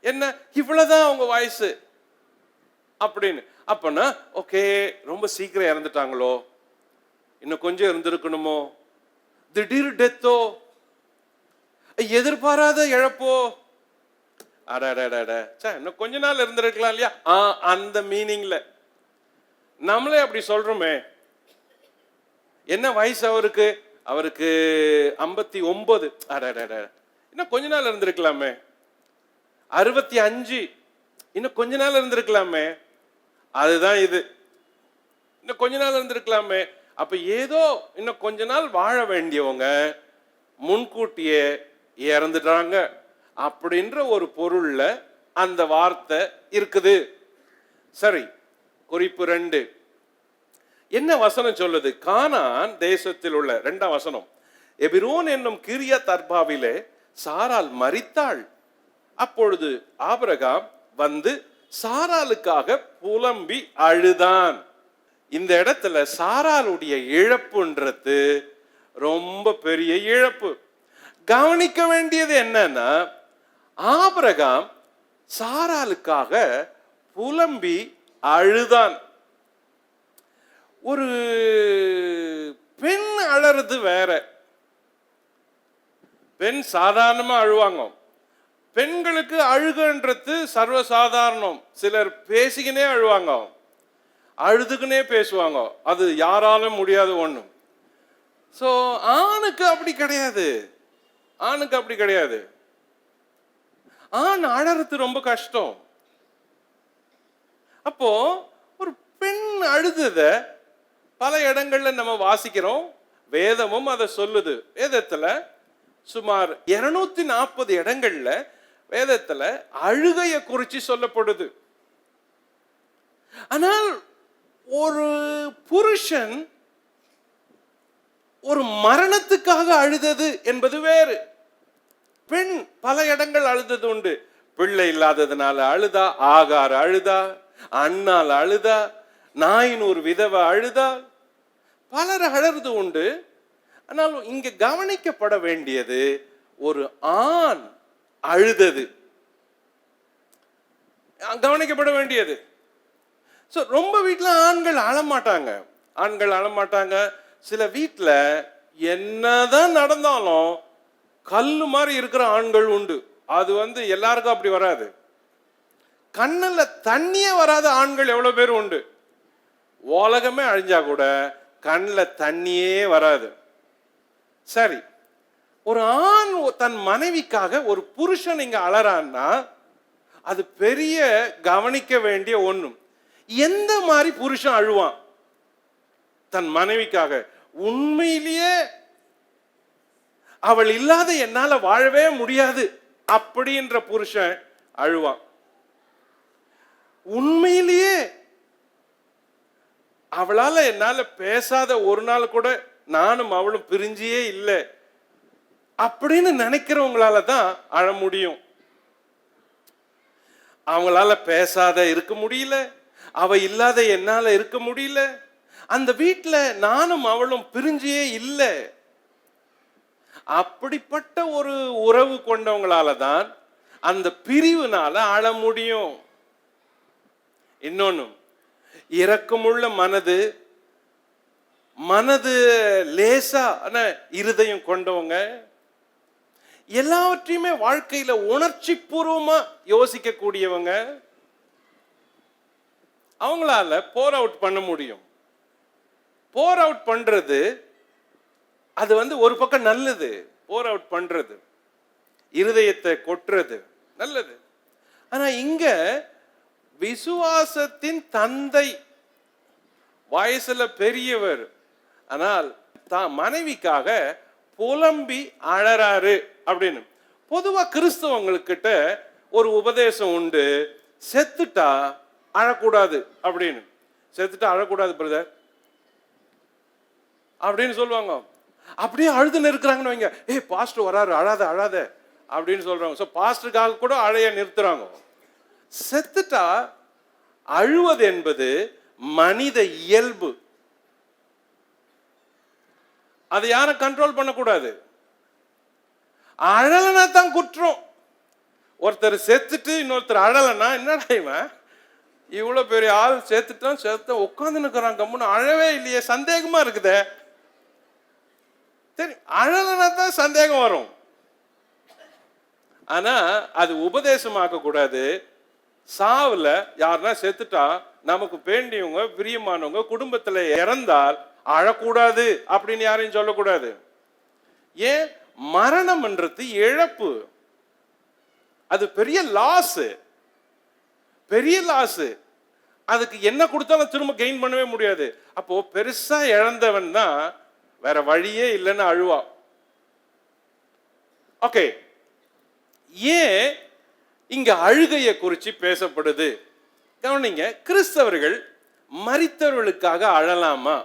என்ன, இவ்வளவுதான் அவங்க வயசு அப்படின்னு. அப்பனா ஓகே, ரொம்ப சீக்கிரம் இறந்துட்டாங்களோ, இன்னும் கொஞ்சம் இருந்திருக்கணுமோ, திடீர் டெத்தோ, எதிர்பாராத இழப்போ, இன்னும் கொஞ்ச நாள் இருந்திருக்கலாம் இல்லையா, அந்த மீனிங்ல நம்மளே அப்படி சொல்றோமே. என்ன வயசு அவருக்கு? அவருக்கு 59. இன்னும் கொஞ்ச நாள் இருந்திருக்கலாமே. 65, இன்னும் கொஞ்ச நாள் இருந்திருக்கலாமே. அதுதான் இது, இன்னும் கொஞ்ச நாள் இருந்திருக்கலாமே அப்ப ஏதோ இன்னும் கொஞ்ச நாள் வாழ வேண்டியவங்க முன்கூட்டியே இறந்துட்டாங்க அப்படின்ற ஒரு பொருள்ல அந்த வார்த்தை இருக்குது. சரி, குறிப்பு 2 என்ன வசனம் சொல்லுது? கானான் தேசத்தில் உள்ள 2ஆம் வசனம், எபிரோன் என்னும் கிரியத் அர்பாவிலே சாராள் மரித்தாள். அப்பொழுது ஆபிரகாம் வந்து சாராளுக்காக புலம்பி அழுதான். இந்த இடத்துல சாராளுடைய இழப்புன்றது ரொம்ப பெரிய இழப்பு. கவனிக்க வேண்டியது என்னன்னா, ஆபிரகாம் சாராளுக்காக புலம்பி அழுதான். ஒரு பெண் அழறது வேற. பெண் சாதாரணமா அழுவாங்க. பெண்களுக்கு அழுகன்றது சர்வசாதாரணம். சிலர் பேசிக்கினே அழுவாங்க, அழுதுக்குனே பேசுவாங்க. அது யாராலும் முடியாத ஒண்ணு. சோ ஆணுக்கு அப்படி கிடையாது. ஆணுக்கு அப்படி கிடையாது. ஆண் அழறது ரொம்ப கஷ்டம். அப்போ ஒரு பெண் அழுதத பல இடங்கள்ல நம்ம வாசிக்கிறோம். வேதமும் அதை சொல்லுது. வேதத்துல சுமார் 240 இடங்கள்ல வேதத்துல அழுகைய குறிச்சு சொல்லப்படுது. ஆனால் ஒரு புருஷன் ஒரு மரணத்துக்காக அழுதது என்பது வேறு. பெண் பல இடங்கள் அழுதது உண்டு. பிள்ளை இல்லாததுனால அழுதா, ஆகார அழுதா, அண்ணால் அழுதா, நாயின் ஒரு விதவை அழுதா, பலர் அழறது உண்டு. ஆனால் இங்க கவனிக்கப்பட வேண்டியது ஒரு ஆண் அழுதது கவனிக்கப்பட வேண்டியது. ரொம்ப வீட்டுல ஆண்கள் அழமாட்டாங்க. ஆண்கள் அழமாட்டாங்க. சில வீட்டுல என்னதான் நடந்தாலும் கல்லு மாதிரி இருக்கிற ஆண்கள் உண்டு. அது எல்லாருக்கும் அப்படி வராது. கண்ணுல தண்ணியே வராத ஆண்கள் எவ்வளவு பேர் உண்டு. உலகமே அழிஞ்சா கூட கண்ணுல தண்ணியே வராது. சரி, ஒரு ஆண் தன் மனைவிக்காக ஒரு புருஷன் இங்க அழறான்னா அது பெரிய கவனிக்க வேண்டிய ஒண்ணு. எந்த மாதிரி புருஷன் அழுவான் தன் மனைவிக்காக? உண்மையிலேயே அவள் இல்லாத என்னால வாழவே முடியாது அப்படின்ற புருஷன் அழுவான். உண்மையிலேயே அவளால என்னால பேசாத ஒரு நாள் கூட நானும் அவளும் பிரிஞ்சியே இல்லை அப்படின்னு நினைக்கிறவங்களால தான் அழ முடியும். அவங்களால பேசாத இருக்க முடியல, அவ இல்லாத என்னால இருக்க முடியல, அந்த வீட்டுல நானும் அவளும் பிரிஞ்சியே இல்லை, அப்படிப்பட்ட ஒரு உறவு கொண்டவங்களால தான் அந்த பிரிவுனால அழ முடியும். இன்னொன்னு, இரக்கமுள்ள மனது லேசான இருதயம் கொண்டவங்க, எல்லாவற்றையுமே வாழ்க்கையில உணர்ச்சி பூர்வமா யோசிக்க கூடியவங்க, அவங்களால போர் அவுட் பண்ண முடியும். போர் அவுட் பண்றது அது ஒரு பக்கம் நல்லது. போர் அவுட் பண்றது, இருதயத்தை கொட்டுறது நல்லது. ஆனா இங்க விசுவாசத்தின் தந்தை, வயசுல பெரியவர், ஆனால் தான் மனைவிக்காக புலம்பி அழறாரு அப்படின்னு. பொதுவா கிறிஸ்தவங்கக்கிட்ட ஒரு உபதேசம் உண்டு, செத்துட்டா அழக்கூடாது அப்படின்னு. செத்துட்டா அழக்கூடாது பிரதர் அப்படின்னு சொல்லுவாங்க. அப்படியே அழுதுன்னு இருக்கிறாங்கன்னு வைங்க, பாஸ்டர் வராரு அழாத அழாத அப்படின்னு சொல்றாங்க. ஸோ பாஸ்டருக்காக கூட அழைய நிறுத்துறாங்க. செத்துட்டா அழுவது என்பது மனித இயல்பு. அதை யாரும் கண்ட்ரோல் பண்ணக்கூடாது. அழலனா தான் குற்றம். ஒருத்தர் செத்துட்டு இன்னொருத்தர் அழலனா, என்னடா இவன் இவ்வளவு பெரிய ஆள் செத்துட்டான், செத்த உட்காந்து நிற்கிறான், கம்முன்னு அழவே இல்லையே, சந்தேகமா இருக்குதே. சரி, அழலனா தான் சந்தேகம் வரும். ஆனா அது உபதேசமாக்க கூடாது. சாவுல யாருன்னா செத்துட்டா, நமக்கு வேண்டியவங்க பிரியமானவங்க குடும்பத்துல இறந்தால் அழக்கூடாது அப்படின்னு யாரையும் சொல்லக்கூடாது. ஏன்? மரணம்ன்றது இழப்பு, அது பெரிய லாஸ், பெரிய லாஸ். அதுக்கு என்ன கொடுத்தாலும் திரும்ப கெயின் பண்ணவே முடியாது. அப்போ பெருசா இழந்தவன் தான் வேற வழியே இல்லைன்னு அழுவா. ஓகே, ஏன் இங்க அழுகையை குறித்து பேசப்படுது? கவனிங்க, கிறிஸ்தவர்கள் மரித்தவர்களுக்காக அழலாமா?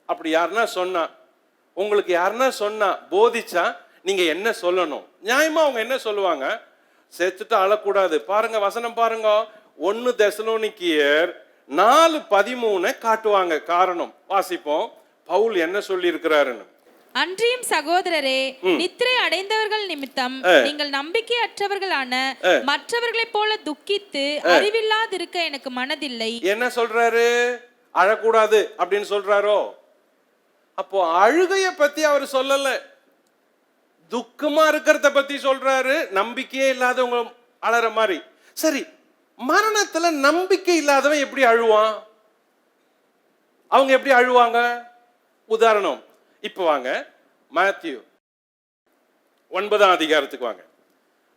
அப்படி யாருன்னா சொன்னா, உங்களுக்கு யாருன்னா சொன்னா, போதிச்சா நீங்க என்ன சொல்லணும்? நியாயமா அவங்க என்ன சொல்லுவாங்க? செத்துட்டு அழக்கூடாது. பாருங்க வசனம் பாருங்க, 1 தெசலோனிக்கேயர் 4:13 காட்டுவாங்க. காரணம் வாசிப்போம், பவுல் என்ன சொல்லி இருக்கிறாருன்னு. அன்றியும் சகோதரரே, நித்திரை அடைந்தவர்கள் நிமித்தம் நீங்கள் நம்பிக்கையற்றவர்களான மற்றவர்களைப் போல துக்கித்து அறிவில்லாதிருக்க எனக்கு மனதில்லை. என்ன சொல்றாரு? அழக்கூடாது அப்படின்னு சொல்றாரோ? அப்போ அழுகைய பத்தி அவர் சொல்லல, துக்கமா இருக்கிறத பத்தி சொல்றாரு. நம்பிக்கையே இல்லாதவங்க அழற மாதிரி. சரி, மரணத்துல நம்பிக்கை இல்லாதவன் எப்படி அழுவான்? அவங்க எப்படி அழுவாங்க? உதாரணம், இப்ப வாங்க மாத்யூ 9ஆம் அதிகாரத்துக்கு வாங்க.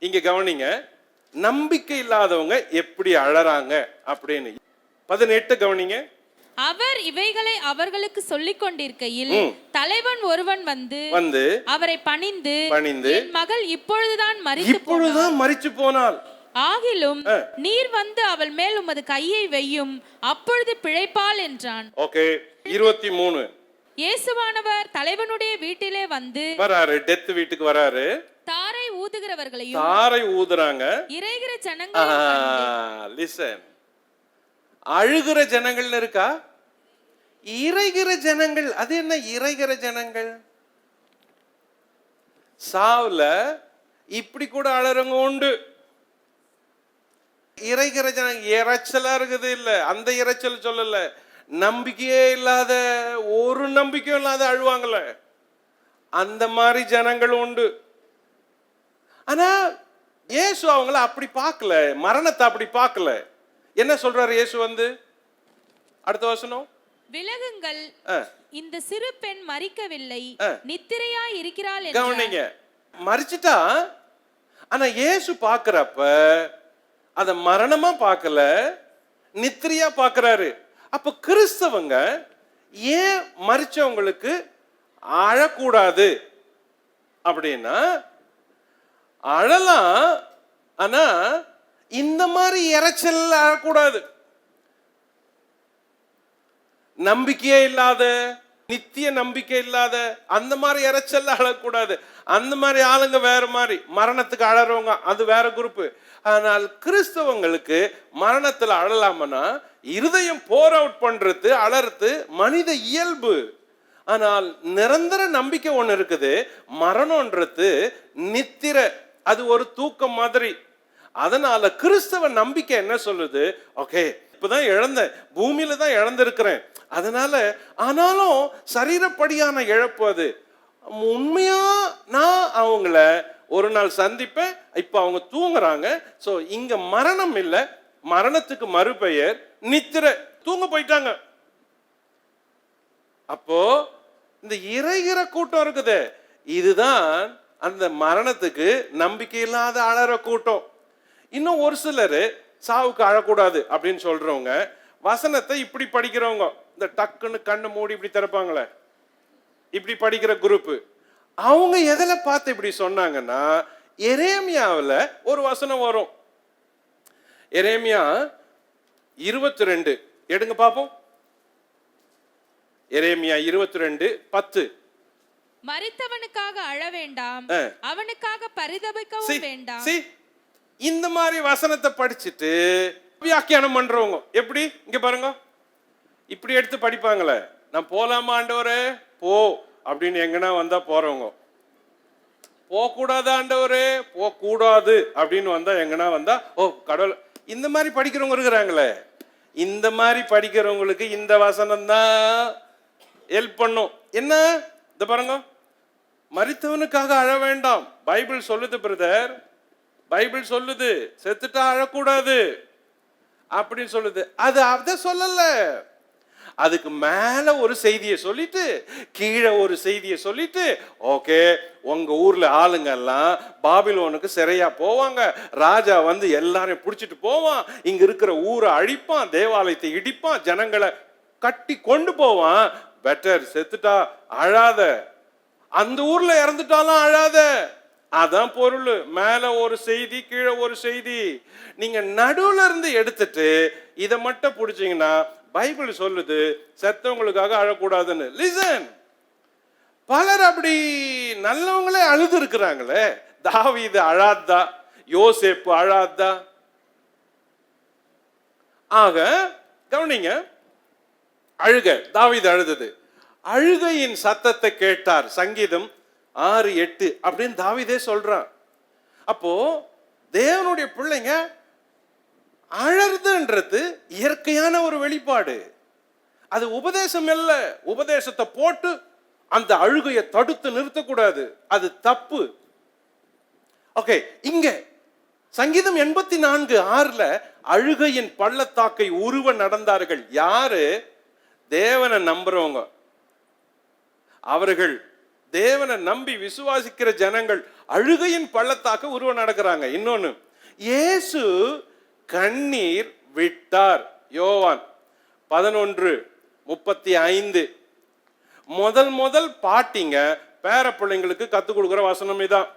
இங்க கவனிங்க, நம்பிக்கை இல்லாதவங்க எப்படி அழறாங்க அப்படின்னு. 18 கவனிங்க. அவர் இவைகளை அவர்களுக்கு சொல்லிக் கொண்டிருக்கையில் தலைவன் ஒருவன் வந்து அவரை பணிந்து என் மகள் இப்பொழுதுதான் மரித்து போனாள், ஆகிலும் நீர் வந்து அவள் மேல் உமது கையை வையும், அப்பொழுது பிழைப்பாள் என்றான். ஓகே, 23. இயேசுவானவர் தலைவனுடைய வீட்டிலே வந்து வராரு, டெத் வீட்டுக்கு வராரு. தாரை ஊதுகிறவர்களையும் தாரை ஊதுறாங்க, இறைகிற ஜனங்களையும். லிசன், அழுகிற ஜனங்கள் இருக்கா? இறைகிற ஜனங்கள். அது என்ன இறைகிற ஜனங்கள்? சாவுல இப்படி கூட அழறவங்க உண்டு. இறைகிற ஜனங்க இறைச்சலா இருக்குது இல்ல, அந்த இறைச்சல் சொல்லல. நம்பிக்கையே இல்லாத, ஒரு நம்பிக்கையும் இல்லாத அழுவாங்கல்ல, அந்த மாதிரி ஜனங்கள் உண்டு. ஆனா இயேசு அவங்கள அப்படி பார்க்கல, மரணத்தை அப்படி பார்க்கல. என்ன சொல்றாரு இயேசு வந்து? அடுத்த வசனம், விலகுங்கள், இந்த சிறு பெண் மரிக்கவில்லை, நித்திரையா இருக்கிறாள். கவனிங்க, மரிச்சிட்டா. ஆனா இயேசு பார்க்கறப்ப அத மரணமா பார்க்கல, நித்திரையா பார்க்கறாரு. அப்ப கிறிஸ்தவங்க ஏன் மரிச்சவங்களுக்கு அழக்கூடாது அப்படின்னா, அழலாம், ஆனா இந்த மாதிரி இறைச்சல் அழக்கூடாது. நம்பிக்கையே இல்லாத, நித்திய நம்பிக்கை இல்லாத அந்த மாதிரி இறைச்சல் அழக்கூடாது. அந்த மாதிரி ஆளுங்க வேற மாதிரி, மரணத்துக்கு அழறவங்க அது வேற குரூப். ஆனால் கிறிஸ்தவங்களுக்கு மரணத்துல அழலாமனா, இருதயம் போர் அவுட் பண்றது, அழறது மனித இயல்பு. ஆனால் நிரந்தர நம்பிக்கை ஒண்ணு இருக்குது. மரணம்ன்றது நித்திர, அது ஒரு தூக்கம் மாதிரி. அதனால கிறிஸ்தவ நம்பிக்கை என்ன சொல்லுது? ஓகே, இப்பதான் இழந்தேன், பூமியில தான் இழந்திருக்கிறேன், அதனால ஆனாலும் சரீரப்படியான இழப்பு அது. உண்மையா நான் அவங்கள ஒரு நாள் சந்திப்பேன். இப்ப அவங்க தூங்குறாங்க. சோ இங்க மரணம் இல்ல, மரணத்துக்கு மறுபெயர் நித்திரை, தூங்க போயிட்டாங்க. அப்போ இந்த இறைகிற கூட்டம் இருக்குது, இதுதான் அந்த மரணத்துக்கு நம்பிக்கை இல்லாத அழற கூட்டம். இன்னும் ஒரு சிலர் சாவுக்கு அழக்கூடாது அப்படின்னு சொல்றவங்க, வசனத்தை இப்படி படிக்கிறவங்க, இந்த டக்குன்னு கண்ணு மூடி இப்படி திறப்பாங்களே, இப்படி படிக்கிற குரூப். அவங்க எதில பார்த்து இப்படி சொன்னாங்கன்னா, எரேமியாவில் ஒரு வசனம் வரும். எரேமியா 22 எடுங்க பாப்போம். எரேமியா 22:10. மரித்தவனுக்காக அழ வேண்டாம், அவனுக்காக பரிதபிக்கவும் வேண்டாம். இந்த மாதிரி வசனத்தை படிச்சுட்டு வியாக்கியானம் பண்றவங்க எப்படி, இங்க பாருங்க, இப்படி எடுத்து படிப்பாங்களே, நான் போலாமா ஆண்டவரே, போ அப்படின்னு எங்கன்னா வந்தா போறவங்க, போகக்கூடாது ஆண்டவரே, போகக்கூடாது அப்படின்னு வந்தா எங்கன்னா வந்தா, ஓ கடவுள், இந்த மாதிரி படிக்கிறவங்க இருக்கிறாங்களே. இந்த மாதிரி படிக்கிறவங்களுக்கு இந்த வசனம் தான் ஹெல்ப் பண்ணும். என்ன, இந்த பாருங்க, மரித்தவனுக்காக அழ வேண்டாம் பைபிள் சொல்லுது பிரதர், பைபிள் சொல்லுது செத்துட்டா அழக்கூடாது அப்படின்னு சொல்லுது. அது அத சொல்லல, அதுக்கு மேல ஒரு செய்தியை சொல்லிட்டு கீழே ஒரு செய்தியை சொல்லிட்டு, ஓகே உங்க ஊர்ல ஆளுங்க எல்லாம் பாபிலோனுக்கு சிறையா போவாங்க, ராஜா வந்து எல்லாரையும் பிடிச்சிட்டு போவான், இங்க இருக்கிற ஊரை அழிப்பான், தேவாலயத்தை இடிப்பான், ஜனங்களை கட்டி கொண்டு போவான். பெட்டர் செத்துட்டா அழாத, அந்த ஊர்ல இறந்துட்டாலும் அழாத. அதான் பொருள். மேல ஒரு செய்தி கீழே ஒரு செய்தி. நீங்க நடுவுல இருந்து எடுத்துட்டு இதை மட்டும் பிடிச்சீங்கன்னா, பைபிள் சொல்லுது செத்தவங்களுக்காக அழக்கூடாதுன்னு. லிசன், பலர் அப்படி நல்லவங்களே அழுது இருக்கிறாங்களே. தாவீது அழாதா? யோசேப்பு அழாதா? ஆக கவனிங்க, அழுக, தாவீது அழுதது. அழுகையின் சத்தத்தை கேட்டார். சங்கீதம் 6:8 அப்படின்னு தாவீதே சொல்றான். அப்போ தேவனுடைய பிள்ளைங்க அழறதுன்றது இயற்கையான ஒரு வெளிப்பாடு. அது உபதேசம் இல்ல. உபதேசத்தை போட்டு அந்த அழுகையை தடுத்து நிறுத்தக்கூடாது, அது தப்பு. ஓகே, இங்க சங்கீதம் 84:6 அழுகையின் பள்ளத்தாக்கை உருவ நடந்தார்கள். யாரு? தேவனை நம்புறவங்க. அவர்கள் தேவனை நம்பி விசுவாசிக்கிற ஜனங்கள் அழுகையின் பள்ளத்தாக்க உருவ நடக்கிறாங்க. இன்னொன்னு, இயேசு கண்ணீர் விட்டார். யோவான் 11:35. முதல் பாட்டிங்க பேர பிள்ளைங்களுக்கு கத்து கொடுக்கிற வசனம் இதான்.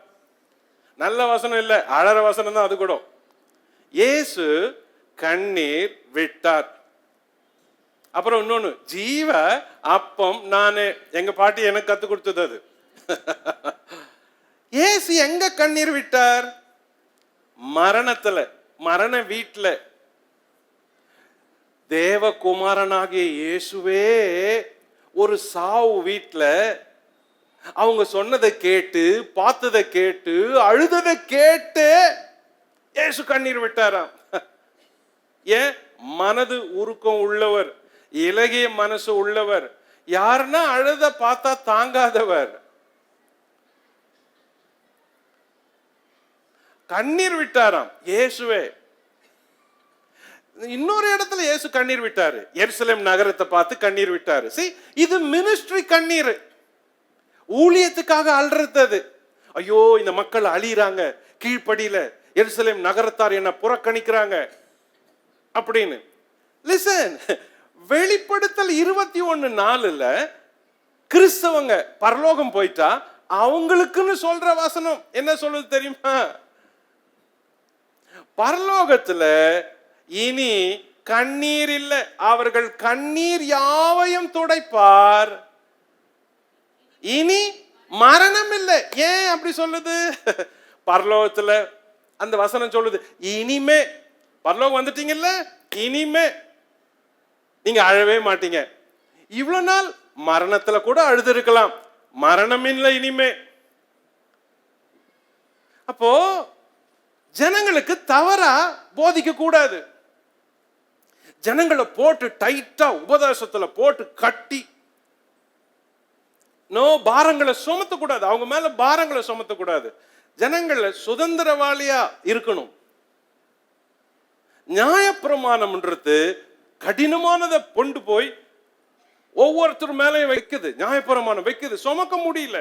நல்ல வசனம் இல்ல, அழற வசனம் தான் அது கூட. இயேசு கண்ணீர் விட்டார். அப்புறம் இன்னொன்னு, ஜீவ அப்பம் நானே. எங்க பாட்டி எனக்கு கத்து கொடுத்தது அது. இயேசு எங்க கண்ணீர் விட்டார்? மரணத்துல, மரண வீட்டுல. தேவகுமாரனாகிய இயேசுவே ஒரு சாவு வீட்டுல அவங்க சொன்னதை கேட்டு, பார்த்ததை கேட்டு, அழுததை கேட்டு இயேசு கண்ணீர் விட்டாராம். ஏன்? மனது உருக்கம் உள்ளவர், இலகிய மனசு உள்ளவர். யாருன்னா அழுத பார்த்தா தாங்காதவர். கண்ணீர் விட்டாராம் இயேசுவே. இன்னொரு இடத்துல இயேசு கண்ணீர் விட்டாரு. எருசலேம் நகரத்தை பார்த்து கண்ணீர் விட்டாரு. இது மினிஸ்ட்ரி கண்ணீர், ஊழியத்துக்காக அழுறது. ஐயோ இந்த மக்கள் அழிறாங்க கீழ்ப்படியில, எருசலேம் நகரத்தார் என்ன புறக்கணிக்கிறாங்க அப்படின்னு. லிசன், வெளிப்படுத்தல் 21:4 கிறிஸ்தவங்க பரலோகம் போயிட்டா அவங்களுக்குன்னு சொல்ற வசனம் என்ன சொல்லுது தெரியுமா? பரலோகத்துல இனி கண்ணீர் இல்லை, அவர்கள் கண்ணீர் யாவையும் துடைப்பார், இனி மரணம் இல்லை. ஏன் அப்படி சொல்லுது? பரலோகத்துல அந்த வசனம் சொல்லுது, இனிமே பரலோகம் வந்துட்டீங்கல்ல, இனிமே நீங்க அழவே மாட்டீங்க. இவ்வளவு நாள் மரணத்துல கூட அழுது இருக்கலாம், மரணம் இல்லை இனிமே. அப்போ ஜனங்களுக்கு தவறா போதிக்க கூடாது. ஜனங்களை போட்டு டைட்டா உபதேசத்துல போட்டு கட்டி பாரங்களை சுமத்த கூடாது, அவங்க மேல பாரங்களை சுமத்த கூடாது. ஜனங்களை சுதந்திரவாளியா இருக்கணும். நியாயப்பிரமாணம்ன்றது கடினமானதை கொண்டு போய் ஒவ்வொருத்தர் மேலையும் வைக்குது, நியாயப்பிரமாணம் வைக்குது, சுமக்க முடியல.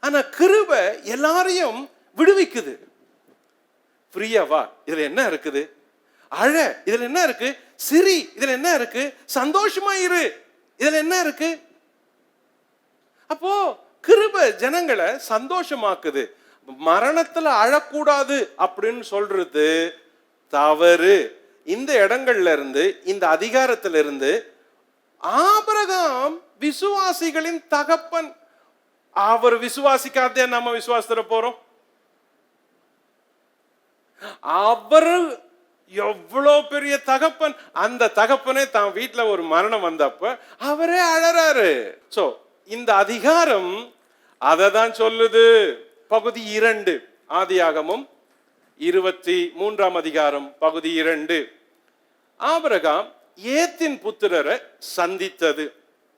ஆனா கிருபை எல்லாரையும் விடுவிக்குது. ஃப்ரீயா வா, இதுல என்ன இருக்குது? அழ, இதுல என்ன இருக்கு? சிரி, இதுல என்ன இருக்கு? சந்தோஷமா இரு, இதுல என்ன இருக்கு? அப்போ கிருபை ஜனங்களை சந்தோஷமாக்குது. மரணத்துல அழக்கூடாது அப்படின்னு சொல்றது தவறு. இந்த இடங்கள்ல இருந்து, இந்த அதிகாரத்தில இருந்து, ஆபிரகாம் விசுவாசிகளின் தகப்பன். அவர் விசுவாசிக்காதே நம்ம விசுவாசத்துல போறோம். அவர் எவ்வளவு பெரிய தகப்பன். அந்த தகப்பனே தான் வீட்டுல ஒரு மரணம் வந்தப்ப அவரே அழறாரு. சோ இந்த அதிகாரம் அதை தான் சொல்லுது. பகுதி 2, ஆதியாகமம் 23 அதிகாரம் பகுதி 2. ஆபிரகாம் ஏத்தின் புத்திரரை சந்தித்தது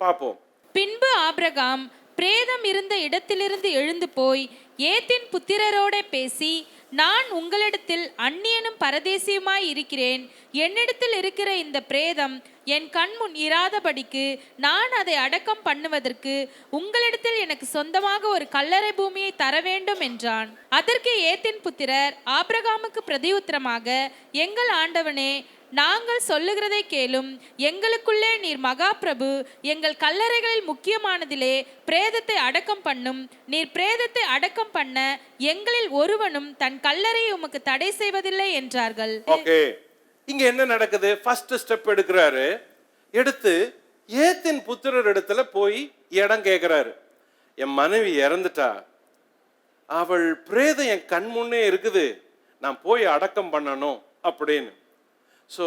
பார்ப்போம். பின்பு ஆபிரகாம் பிரேதம் இருந்த இடத்திலிருந்து எழுந்து போய் ஏத்தின் புத்திரரோட பேசி நான் உங்களிடத்தில் அந்நியனும் பரதேசியுமாய் இருக்கிறேன். என்னிடத்தில் இருக்கிற இந்த பிரேதம் என் கண்முன் இராதபடிக்கு நான் அதை அடக்கம் பண்ணுவதற்கு உங்களிடத்தில் எனக்கு சொந்தமாக ஒரு கல்லறை பூமியை தர வேண்டும் என்றான். அதற்கு ஏத்தின் புத்திரர் ஆபிரகாமுக்கு பிரதியுத்தரமாக, எங்கள் ஆண்டவனே, நாங்கள் சொல்லுகிறதை கேளும். எங்களுக்குள்ளே நீர் மகா பிரபு. எங்கள் கல்லறைகளில் முக்கியமானதிலே பிரேதத்தை அடக்கம் பண்ணும். நீர் பிரேதத்தை அடக்கம் பண்ண எங்களில் ஒருவனும் தன் கல்லறையை உமக்கு தடை செய்வதில்லை என்றார்கள். ஓகே, இங்க என்ன நடக்குது? ஃபர்ஸ்ட் ஸ்டெப் எடுக்கிறாரு. எடுத்து ஏத்தின் புத்திரர் இடத்துல போய் இடம் கேட்கிறாரு. என் மனைவி இறந்துட்டா, அவள் பிரேதம் என் கண் முன்னே இருக்குது, நான் போய் அடக்கம் பண்ணணும் அப்படின்னு. ஸோ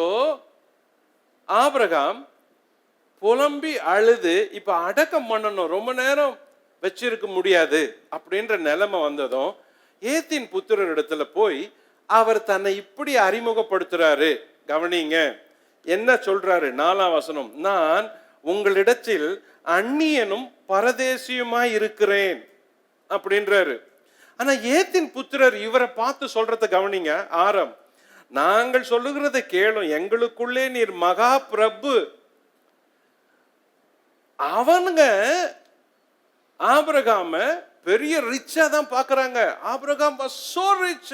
ஆபிரகாம் புலம்பி அழுது இப்ப அடக்கம் பண்ணணும், ரொம்ப நேரம் வச்சிருக்க முடியாது அப்படின்ற நிலைமை வந்ததும் ஏத்தின் புத்திரர் இடத்துல போய் அவர் தன்னை இப்படி அறிமுகப்படுத்துறாரு. கவனிங்க என்ன சொல்றாரு. 4ஆம் வசனம், நான் உங்களிடத்தில் அந்நியனும் பரதேசியுமாய் இருக்கிறேன் அப்படின்றாரு. ஆனா ஏத்தின் புத்திரர் இவரை பார்த்து சொல்றத கவனிங்க. ஆரம், நாங்கள் சொல்லுகிறத கேளும், எங்களுக்குள்ளே நீர் மகா பிரபு. அவனுங்க ஆபிரகாம பெரிய ரிச்சா தான் பாக்குறாங்க. Abraham was so rich.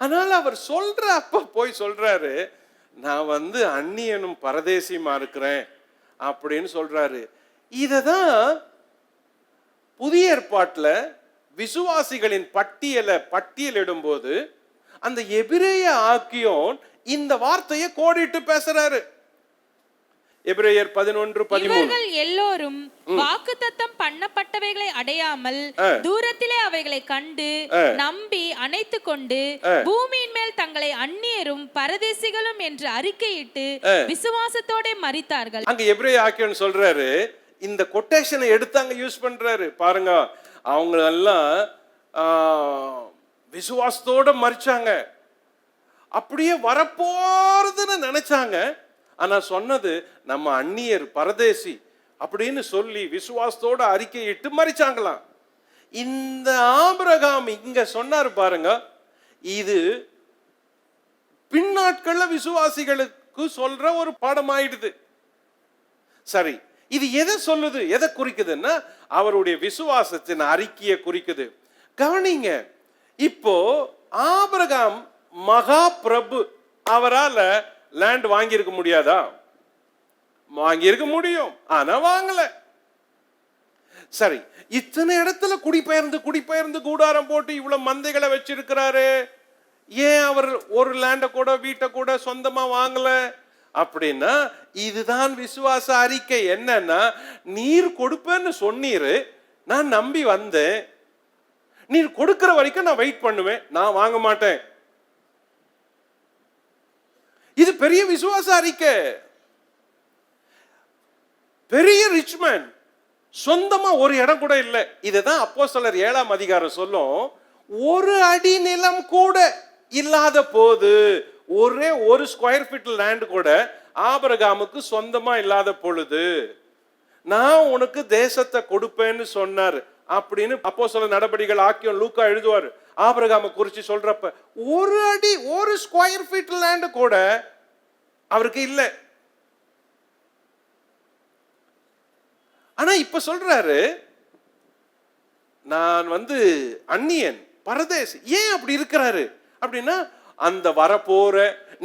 அதனால அவர் சொல்ற அப்ப போய் சொல்றாரு, நான் அந்நியனும் பரதேசியுமா இருக்கிறேன் அப்படின்னு சொல்றாரு. இததான் புதிய ஏற்பாட்டுல விசுவாசிகளின் பட்டியலிடும் போது அந்த எபிரேய ஆக்கியோன் இந்த வார்த்தையை கோடிட்டு பேசுறாரு. எபிரேயர் 11:13. இவர்கள் எல்லோரும் வாக்குத்தத்தம் பண்ணப்பட்டவைகளை அடையாமல் தூரத்திலே அவைகளை கண்டு நம்பி அணைத்து கொண்டு பூமியின் மேல் தங்களை அந்நியரும் பரதேசிகளும் என்று அறிக்கையிட்டு விசுவாசத்தோட மரித்தார்கள். அங்க எபிரேய ஆக்கியோன் சொல்றாரு, இந்த கொட்டேஷனை எடுத்து அங்க யூஸ் பண்றாரு. பாருங்க, அவங்க எல்லாம் விசுவாசத்தோட மரிச்சாங்க, அப்படியே வரப்போறதுன்னு நினைச்சாங்க. ஆனா சொன்னது நம்ம அந்நியர் பரதேசி அப்படின்னு சொல்லி விசுவாசத்தோட அறிக்கையிட்டு மரிச்சாங்களாம். இந்த ஆபிரகாம் இங்க சொன்னாரு பாருங்க, இது பின்னாட்கள்ல விசுவாசிகளுக்கு சொல்ற ஒரு பாடம் ஆயிடுது. சரி, இது எதை சொல்லுது, எதை குறிக்குதுன்னா அவருடைய விசுவாசத்தின் அறிக்கையை குறிக்குது. கவனிங்க, இப்போ ஆபிரகாம் மகா பிரபு, அவரால் லேண்ட் வாங்கியிருக்க முடியாதா? வாங்கியிருக்க முடியும், ஆனா வாங்கல. சரி, இத்தனை இடத்துல குடிபெயர்ந்து கூடாரம் போட்டு இவ்வளவு மந்தைகளை வச்சிருக்கிறாரு, ஏன் அவர் ஒரு லேண்ட கூட வீட்டை கூட சொந்தமா வாங்கல அப்படின்னா இதுதான் விசுவாச அறிக்கை. என்னன்னா, நீர் கொடுப்பேன்னு சொன்னீரு, நான் நம்பி வந்தேன், நீர் கொடுக்கிற வரைக்கும் நான் வெயிட் பண்ணுவேன், நான் வாங்க மாட்டேன். இது பெரிய விசுவாச அறிக்கை. பெரிய ரிச்மேன், சொந்தமா ஒரு இடம் கூட இல்லை. இதுதான் அப்போஸ்தலர் 7ஆம் அதிகாரம் சொல்லும், ஒரு அடி நிலம் கூட இல்லாத போது, ஒரே ஒரு ஸ்கொயர் ஃபீட் லேண்ட் கூட ஆபிரகாமுக்கு சொந்தமா இல்லாத பொழுது நான் உனக்கு தேசத்தை கொடுப்பேன்னு சொன்னார் அப்படின்னு அப்போஸ்தலர் நடபடிகள் ஆக்கியோன் லூக்கா எழுதுவார். ஆபிரகாமை குறிச்சு சொல்றப்ப ஒரு அடி ஒரு ஸ்கொயர் ஃபீட் லேண்ட் கூட அவருக்கு இல்லை. ஆனா இப்ப சொல்றாரு, நான் அந்நியன் பரதேசி. ஏன் அப்படி இருக்கிறாரு அப்படின்னா, அந்த வரப்போற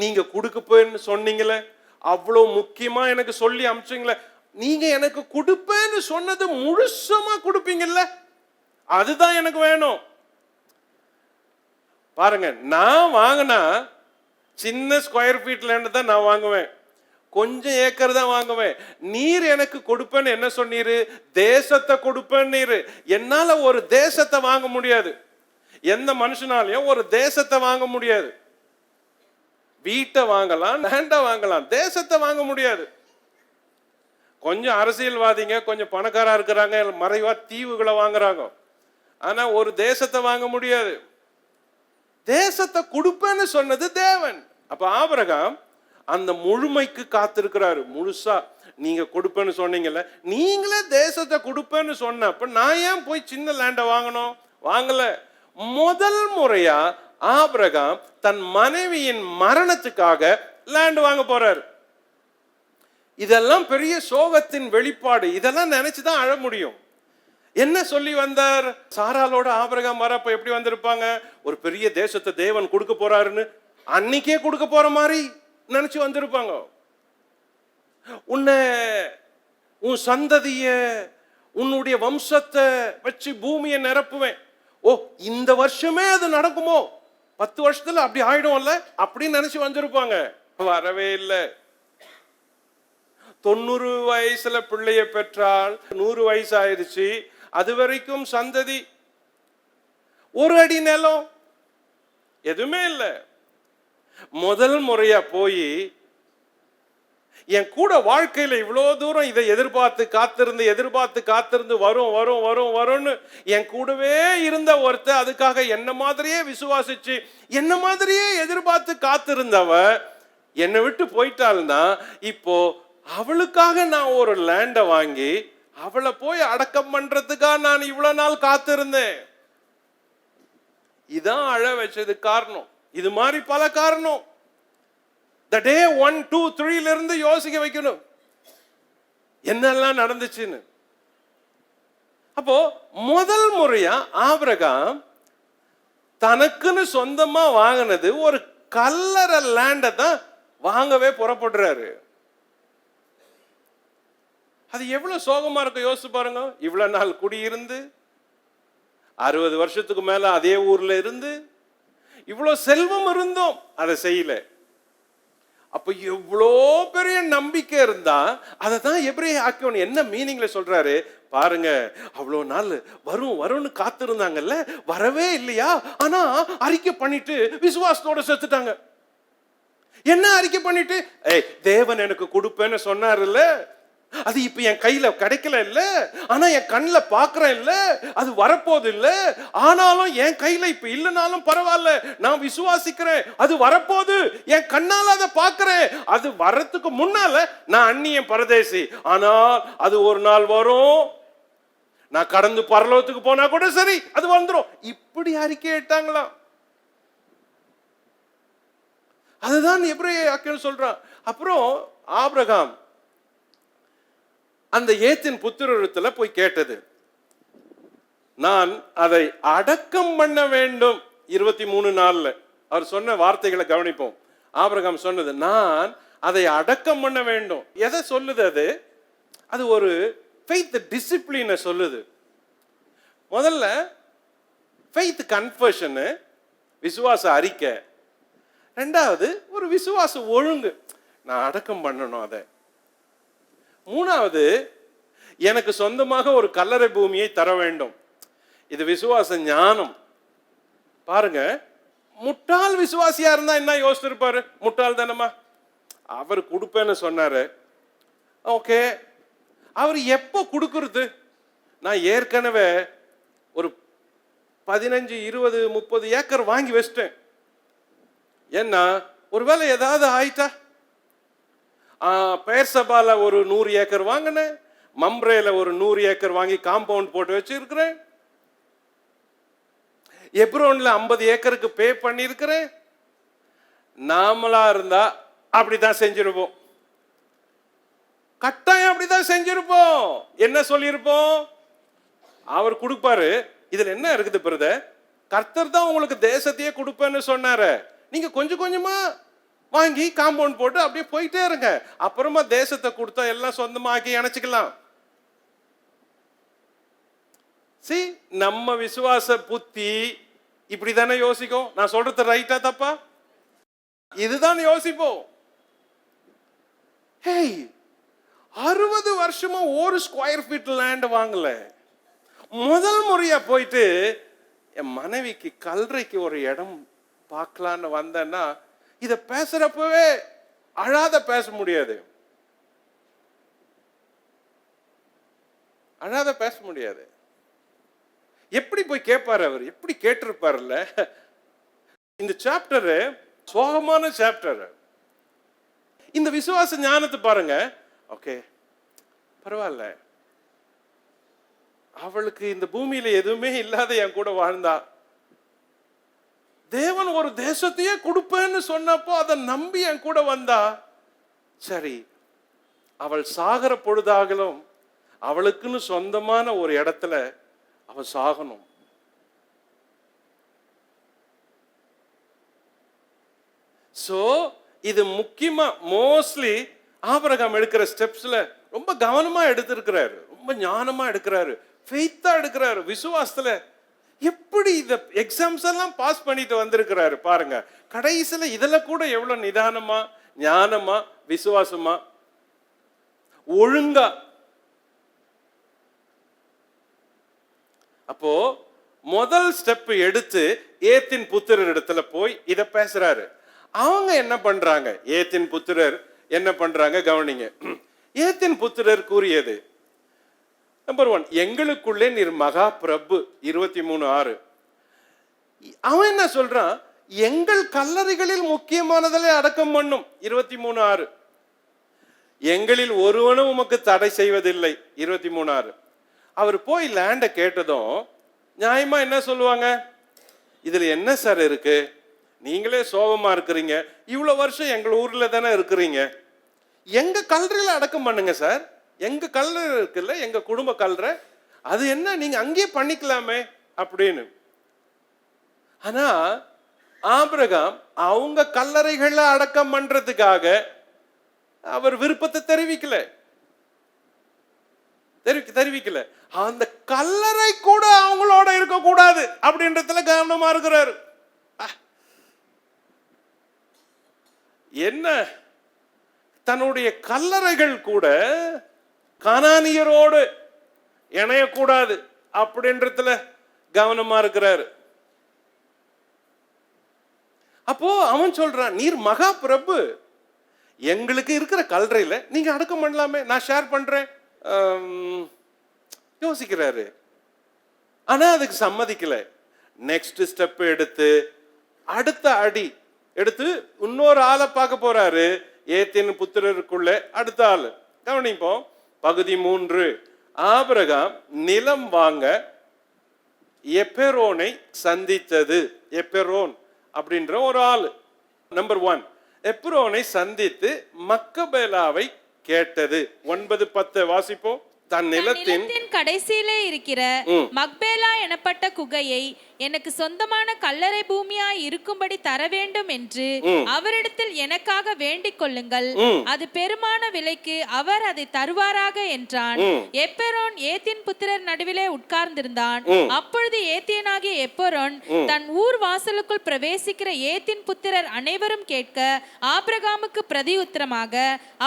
நீங்க கொடுக்க போன்னு சொன்னீங்களே, அவ்வளவு முக்கியமா எனக்கு சொல்லி அமிச்சிங்களே, நீங்க எனக்கு கொடுப்பேன்னு சொன்னது முழுசமா கொடுப்பீங்கல்ல, அதுதான் எனக்கு வேணும். பாருங்க, நான் வாங்கினா சின்ன ஸ்கொயர் ஃபீட் லேண்ட் தான் நான் வாங்குவேன், கொஞ்சம் ஏக்கர் தான் வாங்குவேன். நீர் எனக்கு கொடுப்பேன்னு என்ன சொன்னீரு? தேசத்தை கொடுப்பேன்னு. என்னால ஒரு தேசத்தை வாங்க முடியாது, எந்த மனுஷனாலையும் ஒரு தேசத்தை வாங்க முடியாது. வீட்டை வாங்கலாம், லேண்டை வாங்கலாம், தேசத்தை வாங்க முடியாது. கொஞ்சம் அரசியல்வாதிங்க, கொஞ்சம் பணக்காரா இருக்கிறாங்க, மறைவா தீவுகளை வாங்குறாங்க, ஆனா ஒரு தேசத்தை வாங்க முடியாது. தேசத்தை கொடுப்பேன்னு சொன்னது தேவன். அப்ப ஆபிரகாம் அந்த முழுமைக்கு காத்திருக்கிறாரு. முழுசா நீங்க கொடுப்பேன்னு சொன்னீங்கல்ல, நீங்களே தேசத்தை கொடுப்பேன்னு சொன்ன அப்ப நான் ஏன் போய் சின்ன லேண்டை வாங்கணும்? வாங்கல. முதல் முறையா ஆபிரகாம் தன் மனைவியின் மரணத்துக்காக லேண்ட் வாங்க போறார். இதெல்லாம் பெரிய சோகத்தின் வெளிப்பாடு. இதெல்லாம் நினைச்சுதான் அழ முடியும். என்ன சொல்லி வந்தார்? சாராளோட ஆபிரகாம் வரப்ப எப்படி வந்திருப்பாங்க? ஒரு பெரிய தேசத்தை தேவன் கொடுக்க போறாருன்னு அன்னைக்கே கொடுக்க போற மாதிரி நினைச்சு வந்திருப்பாங்க. உன் சந்ததிய, உன்னுடைய வம்சத்தை வச்சு பூமியை நிரப்புவேன். ஓ, இந்த வருஷமே அது நடக்குமோ, 10 வருஷத்துல அப்படி ஆயிடும்ல அப்படின்னு நினைச்சு வந்திருப்பாங்க. வரவே இல்லை. 90 வயசுல பிள்ளைய பெற்றால் 100 வயசு ஆயிடுச்சு. அது வரைக்கும் சந்ததி, ஒரு அடி நிலம், எதுவுமே இல்லை. முதல் முறையா போய் என் கூட வாழ்க்கையில இவ்வளோ தூரம் இதை எதிர்பார்த்து காத்திருந்து வரும்னு என் கூடவே இருந்த ஒருத்தர், அதுக்காக என்ன மாதிரியே விசுவாசிச்சு என்ன மாதிரியே எதிர்பார்த்து காத்திருந்தவ என்னை விட்டு போயிட்டாள்னா, இப்போ அவளுக்காக நான் ஒரு லேண்டை வாங்கி அவளை போய் அடக்கம் பண்றதுக்காக நான் இவ்வளவு நாள் காத்திருந்தேன். இதான் அழ வச்சது காரணம். இது மாதிரி பல காரணம். The day 1, 2, 3 இருந்து யோசிக்க வைக்கணும் என்னெல்லாம் நடந்துச்சுன்னு. அப்போ முதல் முறையா ஆபிரகாம் தனக்குன்னு சொந்தமா வாங்கினது ஒரு கல்லறை லேண்டை தான் வாங்கவே புறப்படுறாரு. அது எவ்வளவு சோகமா இருக்கும் யோசிச்சு பாருங்க. இவ்வளவு நாள் குடியிருந்து 60 வருஷத்துக்கு மேல அதே ஊர்ல இருந்து இவ்வளவு செல்வம் இருந்தோம், அதை செய்யல. அப்ப எவ்வளோ பெரிய நம்பிக்கை இருந்தா அதை தான் எபிரேய ஆக்கியோன் என்ன மீனிங்ல சொல்றாரு பாருங்க. அவ்வளோ நாள் வரும்னு காத்திருந்தாங்கல்ல, வரவே இல்லையா? ஆனா அறிக்கை பண்ணிட்டு விசுவாசத்தோட செத்துட்டாங்க. என்ன அறிக்கை பண்ணிட்டு, தேவன் எனக்கு கொடுப்பேன்னு சொன்னார்ல, அது இப்ப என் கையில கிடைக்கல இல்ல, ஆனா என் கண்ணுல பாக்குறேன் இல்ல, அது வரப்போது இல்ல, ஆனாலும் என் கையில இப்ப இல்லைனாலும் பரவாயில்ல, நான் விசுவாசிக்கிறேன், அது வரப்போது, என் கண்ணால அதை பாக்குறேன், அது வரத்துக்கு முன்னால நான் அந்நியன் பரதேசி, ஆனால் அது ஒரு நாள் வரும், நான் கடந்து பரலோகத்துக்கு போனா கூட சரி அது வந்துடும். இப்படி அறிக்கை இட்டாங்களாம். அதுதான் எபிரேய ஆக்கியோன் சொல்றான். அப்புறம் ஆபிரகாம் அந்த ஏத்தின் புத்திரத்துல போய் கேட்டது, நான் அதை அடக்கம் பண்ண வேண்டும். 23 நாள்ல அவர் சொன்ன வார்த்தைகளை கவனிப்போம். ஆபிரகாம் சொன்னது, நான் அதை அடக்கம் பண்ண வேண்டும். எதை சொல்லுது அது? அது ஒரு ஃபெய்த் டிசிப்ளினை சொல்லுது. முதல்ல ஃபெய்த் கன்ஃபெஷன், விசுவாச அறிக்கை. ரெண்டாவது ஒரு விசுவாச ஒழுங்கு, நான் அடக்கம் பண்ணணும் அதை. மூணாவது, எனக்கு சொந்தமாக ஒரு கல்லறை பூமியை தர வேண்டும். இது விசுவாச ஞானம். பாருங்க, முட்டாள் விசுவாசியா இருந்தா என்ன யோசிச்சிருப்பாரு? முட்டாள் தானமா, அவர் கொடுப்பேன்னு சொன்னாரு. ஓகே, அவர் எப்போ கொடுக்கறது? நான் ஏற்கனவே ஒரு 15, 20, 30 ஏக்கர் வாங்கி வச்சிட்டேன். ஏன்னா ஒருவேளை ஏதாவது ஆயிட்டா, பெயர் சபால ஒரு 100 ஏக்கர் வாங்கினேன், மம்ரேல ஒரு 100 ஏக்கர் வாங்கி காம்பவுண்ட் போட்டு வச்சிருக்கிறேன், எப்ரோன்ல 50 ஏக்கருக்கு பே பண்ணிருக்கிறேன். நாமளா இருந்தா அப்படிதான் செஞ்சிருப்போம், கட்டாயம் அப்படிதான் செஞ்சிருப்போம். என்ன சொல்லியிருப்போம்? அவர் கொடுப்பாரு. இதுல என்ன இருக்குது பிரதர்? கர்த்தர் தான் உங்களுக்கு தேசத்தையே கொடுப்பேன்னு சொன்னாரு. நீங்க கொஞ்சம் கொஞ்சமா வாங்கி காம்பவுண்ட் போட்டு அப்படியே போயிட்டே இருங்க, அப்புறமா தேசத்தை கொடுத்தா எல்லாம் சொந்தமாக்கி இணைச்சுக்கலாம். நம்ம விசுவாச புத்தி இப்படிதானே யோசிக்கும். நான் சொல்றது ரைட்டா தப்பா? இதுதான் யோசிப்போம். 60 வருஷமா ஒரு ஸ்கொயர் ஃபீட் லேண்ட் வாங்கல. முதல் முறையா போயிட்டு என் மனைவிக்கு கல்றைக்கு ஒரு இடம் பார்க்கலான்னு வந்தேன்னா, இத பேசுறப்பவே அழாத பேச முடியாது, அழாத பேச முடியாது. எப்படி போய் கேட்பாரு அவர்? எப்படி கேட்டிருப்பாருல்ல. இந்த சாப்டர் சோகமான சாப்டர். இந்த விசுவாச ஞானத்தை பாருங்க. ஓகே, பரவாயில்ல, அவளுக்கு இந்த பூமியில எதுவுமே இல்லாத என் கூட வாழ்ந்தா, தேவன் ஒரு தேசத்தையே கொடுப்பேன்னு சொன்னப்போ அதை நம்பி என் கூட வந்தா, சரி அவள் சாகிற பொழுதாகலும் அவளுக்குன்னு சொந்தமான ஒரு இடத்துல அவள் சாகணும். சோ இது முக்கியமா மோஸ்ட்லி ஆபிரகாம் எடுக்கிற ஸ்டெப்ஸ்ல ரொம்ப கவனமா எடுத்திருக்கிறாரு, ரொம்ப ஞானமா எடுக்கிறாரு, ஃபெய்த்தா எடுக்கிறாரு, விசுவாசத்துல எப்படி இந்த எக்ஸாம்ஸ் எல்லாம் பாஸ் பண்ணிட்டு வந்திருக்கிறாரு பாருங்க. கடைசியில இதுல கூட எவ்வளவு நிதானமா, ஞானமா, விசுவாசமா, ஒழுங்கா. அப்போ முதல் ஸ்டெப் எடுத்து ஏத்தின் புத்திரர் இடத்துல போய் இத பேசுறாரு. அவங்க என்ன பண்றாங்க? ஏத்தின் புத்திரர் என்ன பண்றாங்க கவனிங்க. ஏத்தின் புத்திரர் கூறியது, நம்பர் 1, எங்களுக்குள்ளே நீர் மகா பிரபு. 23:6. அவன் என்ன சொல்றான்? எங்கள் கல்லறைகளில் முக்கியமானதிலே அடக்கம் பண்ணும். 23:6. எங்களில் ஒருவனும் உமக்கு தடை செய்வதில்லை. 23:6. அவர் போய் லேண்ட கேட்டதும் நியாயமா என்ன சொல்லுவாங்க? இதுல என்ன சார் இருக்கு, நீங்களே சோகமா இருக்கிறீங்க, இவ்வளவு வருஷம் எங்க ஊர்ல தானே இருக்கிறீங்க, எங்க கல்லறையில அடக்கம் பண்ணுங்க சார், எங்க கல்லறை இருக்குல்ல, எங்க குடும்ப கல்லறை, அது என்ன நீங்க அங்கேயே பண்ணிக்கலாமே அப்படின்னு. ஆனா ஆபிரகாம் அவங்க கல்லறைகள்ல அடக்கம் பண்றதுக்காக அவர் விருப்பத்தை தெரிவிக்கல. அந்த கல்லறை கூட அவங்களோட இருக்க கூடாது அப்படின்றதுல கவனமா இருக்கிறாரு. என்ன, தன்னுடைய கல்லறைகள் கூட கானானியரோடு இணையக்கூடாது அப்படின்றதுல கவனமா இருக்கிறாரு. அப்போ அவன் சொல்றான், நீர் மகா பிரபு, எங்களுக்கு இருக்கிற கல்லறையில நீங்க அடக்கம் பண்ணலாமே, நான் ஷேர் பண்றேன். யோசிக்கிறாரு. ஆனா அதுக்கு சம்மதிக்கல. நெக்ஸ்ட் ஸ்டெப் எடுத்து அடுத்த அடி எடுத்து இன்னொரு ஆளை பார்க்க போறாரு. ஏத்தின் புத்திரருக்குள்ள அடுத்த ஆளு கவனிப்போம். பகுதி 3. ஆபிரகாம் நிலம் வாங்க எப்பெரோனை சந்தித்தது. எப்பெரோன் அப்படின்ற ஒரு ஆளு. நம்பர் 1, எப்ரோனை சந்தித்து மக்கபேலாவை கேட்டது. 9-10 வாசிப்போம். தன் நிலத்தின் கடைசியிலே இருக்கிற மக்பேலா எனப்பட்ட குகையை எனக்கு சொந்தமான கல்லறை பூமியாய் இருக்கும்படி தர வேண்டும் என்று அவரிடத்தில் எனக்காக வேண்டிக் கொள்ளுங்கள், அது பெருமான விலைக்கு அவர் அதை தருவாராக என்றான். எப்பெரோன் ஏத்தின் புத்திரர் நடுவிலே உட்கார்ந்திருந்தான். அப்பொழுது ஏத்தியனாகிய எப்பெரோன் தன் ஊர் வாசலுக்குள் பிரவேசிக்கிற ஏத்தின் புத்திரர் அனைவரும் கேட்க ஆபிரகாமுக்கு பிரதி உத்தரமாக,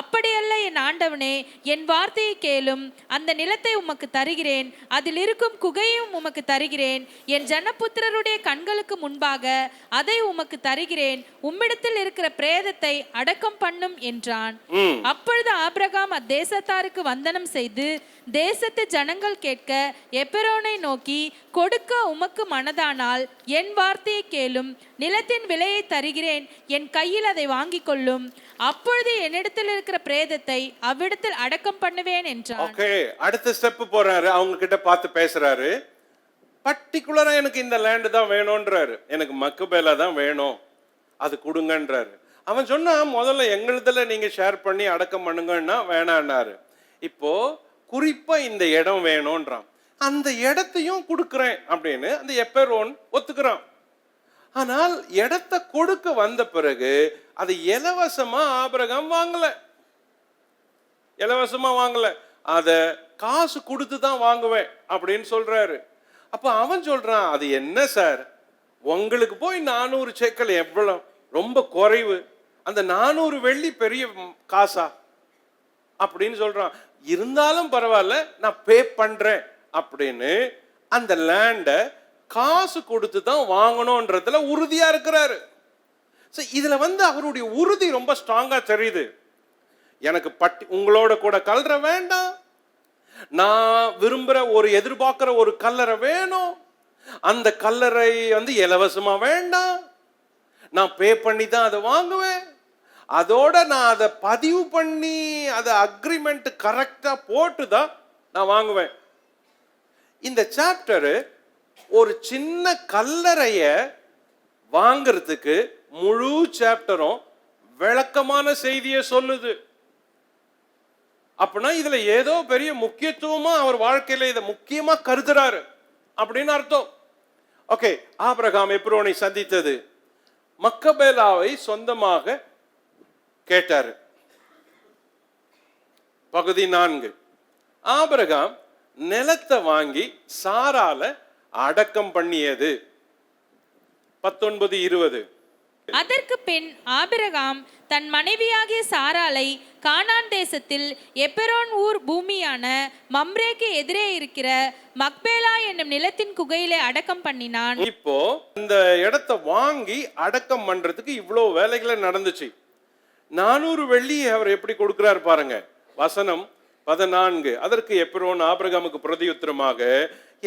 அப்படியல்ல என் ஆண்டவனே, என் வார்த்தையை கேளும், அந்த நிலத்தை உமக்கு தருகிறேன், அதில் இருக்கும் குகையும் உமக்கு தருகிறேன், என் ஜனபுத்திரருடைய கண்களுக்கு முன்பாக அதை உமக்கு தருகிறேன், உம்மிடத்தில் இருக்கிற பிரேதத்தை அடக்கம் பண்ணும் என்றான். அப்பொழுது ஆபிரகாம் அத்தேசத்தாருக்கு வந்தனம் செய்து தேசத்து ஜனங்கள் கேட்க எப்பெரோனை நோக்கி, கொடுக்க உமக்கு மனதானால் என் வார்த்தையை கேளும், நிலத்தின் விலையை தருகிறேன், என் கையில் அதை வாங்கிக் கொள்ளும், அப்பொழுது என்னிடத்தில் இருக்கிற பிரேதத்தை அவ்விடத்தில் அடக்கம் பண்ணுவேன் என்றான். ஓகே, அடுத்த ஸ்டெப் போறாரு. அவங்க கிட்ட பார்த்து பேசுறாரு. பர்டிகுலரா எனக்கு இந்த லேண்ட் தான் வேணும்ன்றாரு. எனக்கு மக்கபேலா தான் வேணும், அது கொடுங்கன்றாரு. அவன் சொன்னா, முதல்ல எங்களுதுல நீங்க ஷேர் பண்ணி அடக்கம் பண்ணுங்கன்னா வேணான்னாரு. இப்போ குறிப்பா இந்த இடம் வேணும்ன்றான். அந்த இடத்தையும் கொடுக்குறேன் அப்படின்னு அந்த எப்பெரோன் ஒத்துக்கிறான். ஆனால் இடத்தை கொடுக்க வந்த பிறகு அது இலவசமா ஆபிரகாம் வாங்கல. அத காசு கொடுத்து தான் வாங்குவேன் அப்படின்னு சொல்றாரு. அப்ப அவன் சொல்றான், அது என்ன சார், உங்களுக்கு போய் 400 சேக்கல் எவ்வளவு, ரொம்ப குறைவு, அந்த 400 வெள்ளி பெரிய காசா அப்படின்னு சொல்றான். இருந்தாலும் பரவாயில்ல, நான் பே பண்றேன் அப்படின்னு அந்த லேண்ட காசு கொடுத்து தான் வாங்கணும்ன்றதுல உறுதியா இருக்கிறாரு. இதுல அவருடைய உறுதி ரொம்ப ஸ்ட்ராங்கா தெரியுது. எனக்கு உங்களோட கூட கல்லறை வேண்டாம், நான் விரும்புற எதிர்பார்க்கிற ஒரு கல்லறை வேணும், அந்த கல்லறை இலவசமா வேண்டாம், நான் பே பண்ணி தான் அதை வாங்குவேன், அதோட நான் அதை பதிவு பண்ணி அதை அக்ரிமெண்ட் கரெக்டா போட்டு தான் நான் வாங்குவேன். இந்த சாப்டர் ஒரு சின்ன கல்லறைய வாங்கிறதுக்கு முழு சாப்டரும் விளக்கமான செய்தியை சொல்லுது. அப்படின்னா இதுல ஏதோ பெரிய முக்கியத்துவமா அவர் வாழ்க்கையில இதை முக்கியமா கருதுறாரு அப்படின்னு அர்த்தம். ஓகே, ஆபிரகாம் எப்ரோனை சந்தித்தது, மக்கபேலாவை சொந்தமாக கேட்டாரு. பகுதி 4, ஆபிரகாம் நிலத்தை வாங்கி சாரால அடக்கம் பண்ணியது. 19-20. அதற்கு பின் ஆபிரகாம் தன் மனைவியாகிய சாராளை கானான் தேசத்தில் எப்பெரோன் ஊர் பூமியான மம்ரேக்கு எதிரே இருக்கிற மக்பேலா என்னும் நிலத்தின் குகையிலே அடக்கம் பண்ணினான். இப்போ இந்த இடத்தை வாங்கி அடக்கம் பண்றதுக்கு இவ்வளவு வேலைகளை நடந்துச்சு. 400 வெள்ளியை அவர் எப்படி கொடுக்கிறார் பாருங்க. வசனம் 14. அதற்கு எப்ரோன் ஆபிரகாமுக்கு பிரதியுத்தரமாக,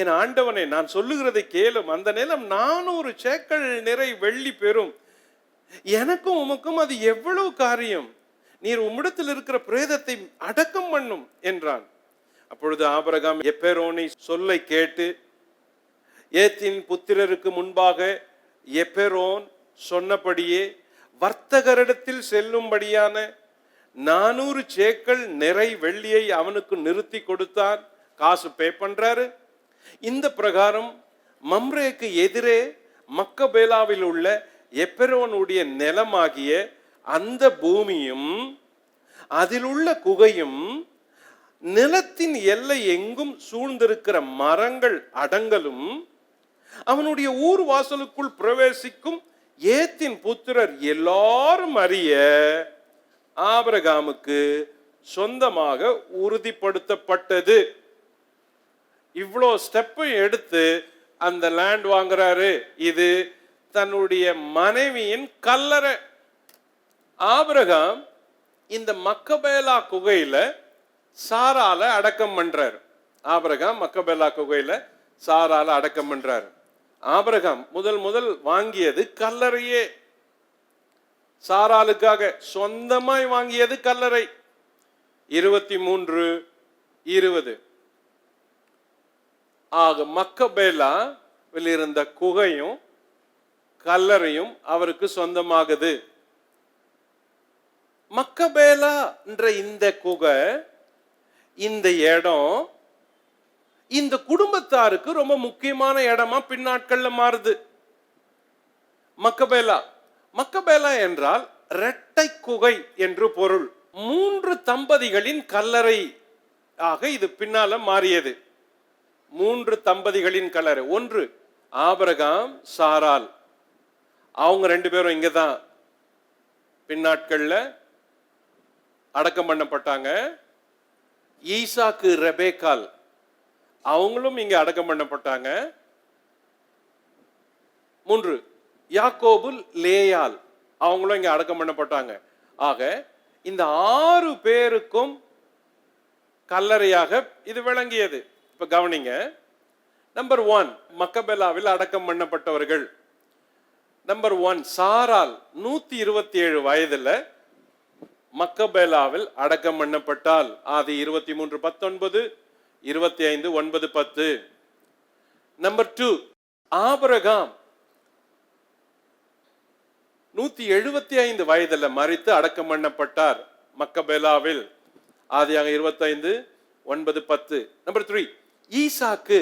என் ஆண்டவனே, நான் சொல்லுகிறதை கேளும். அந்த நிலம் 400 சேக்கல் நிறை வெள்ளி பெறும். எனக்கும் உமக்கும் அது எவ்வளவு காரியம்? நீர் உம்மிடத்தில் இருக்கிற பிரேதத்தை அடக்கம் பண்ணும் என்றான். அப்பொழுது ஆபிரகாம் எப்பெரோனை சொல்லை கேட்டு ஏத்தின் புத்திரருக்கு முன்பாக எப்பெரோன் சொன்னபடியே வர்த்தகரிடத்தில் செல்லும்படியான 400 சேக்கல் நிறை வெள்ளியை அவனுக்கு நிறுத்தி கொடுத்தான். காசு பே பண்றாரு. இந்த பிரகாரம் மம்ரேக்கு எதிரே மக்கபேலாவில் உள்ள எப்பெரோனுடைய நிலமாகிய அந்த பூமியும் அதில் உள்ள குகையும் நிலத்தின் எல்லை எங்கும் சூழ்ந்திருக்கிற மரங்கள் அடங்கலும் அவனுடைய ஊர் வாசலுக்குள் பிரவேசிக்கும் ஏத்தின் புத்திரர் எல்லாரும் அறிய ஆபிரகாமுக்கு சொந்தமாக உறுதிப்படுத்தப்பட்டது. இவ்வளோ ஸ்டெப்பை எடுத்து அந்த லேண்ட் வாங்குறாரு. இது தன்னுடைய மனைவியின் கல்லறை. ஆபிரகாம் இந்த மக்கபேலா குகையில சாரால அடக்கம் பண்றாரு. ஆபிரகாம் மக்கபேலா குகையில சாரால அடக்கம் பண்றாரு. ஆபிரகாம் முதல் வாங்கியது கல்லறையே. சாராளுக்காக சொந்தமாய் வாங்கியது கல்லறை. 23-20. ஆக மக்கபேலாவில் இருந்த குகையும் கல்லறையும் அவருக்கு சொந்தமாகுது. மக்கபேலா என்ற இந்த குகை, இந்த இடம் இந்த குடும்பத்தாருக்கு ரொம்ப முக்கியமான இடமா பின்னாட்கள்ல மாறுது. மக்கபேலா என்றால் இரட்டை குகை என்று பொருள். 3 தம்பதிகளின் கல்லறை ஆக இது பின்னால மாறியது. 3 தம்பதிகளின் கல்லறை. ஒன்று ஆபிரகாம், சாராள். அவங்க 2 பேரும் இங்கதான் பின்னாட்கள்ல அடக்கம் பண்ணப்பட்டாங்க. ஈசாக்கு, ரெபேக்கால் அவங்களும் இங்க அடக்கம் பண்ணப்பட்டாங்க. 3 யாக்கோபு, லேயால் அவங்களும் இங்க அடக்கம் பண்ணப்பட்டாங்க. ஆக இந்த 6 பேருக்கும் கல்லறையாக இது விளங்கியது. இப்ப கவனிங்க. நம்பர் 1 மக்கபேலாவில் அடக்கம் பண்ணப்பட்டவர்கள். நம்பர் 1 சாராள் 127 வயதுல மக்கபேலாவில் அடக்கம் பண்ணப்பட்டால். ஆதி 23:19, 25:9-10. நம்பர் 2 ஆபிரகாம் 175 வயதுல மரித்து அடக்கம் பண்ணப்பட்டார் மக்கபேலாவில். ஆதியாக 25:9-10. நம்பர் 3 ஈசாக்கு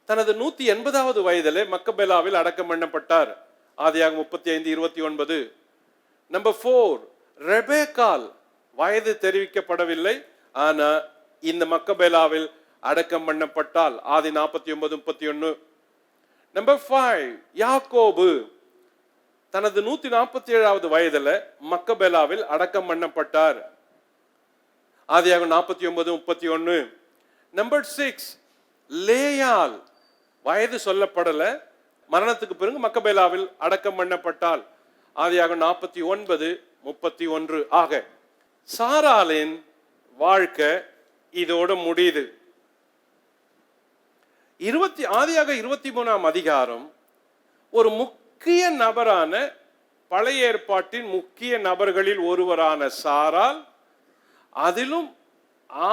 தனது 180வது வயதிலே மக்கபேலாவில் அடக்கம் பண்ணப்பட்டார். ஆதியாக 35:29. நம்பர் 4 ரெபேக்கால் வயது தெரிவிக்கப்படவில்லை, ஆனா இந்த மக்கபேலாவில் அடக்கம் பண்ணப்பட்டால். ஆதி 49:31. நம்பர் 5 யாக்கோபு தனது 147வது வயதுல மக்கபேலாவில் அடக்கம் பண்ணப்பட்டார். ஆதியாக 49:31. நம்பர் 6 லேயால் வயது சொல்லப்படல, மரணத்துக்கு பிறகு மக்கபேலாவில் அடக்கம் பண்ணப்பட்டால். ஆதியாக 49:31. ஆக சாராளின் வாழ்க்கை இதோட முடியுது. ஆதியாக 23ஆம் அதிகாரம் ஒரு முக்கிய நபரான, பழைய ஏற்பாட்டின் முக்கிய நபர்களில் ஒருவரான சாராள், அதிலும்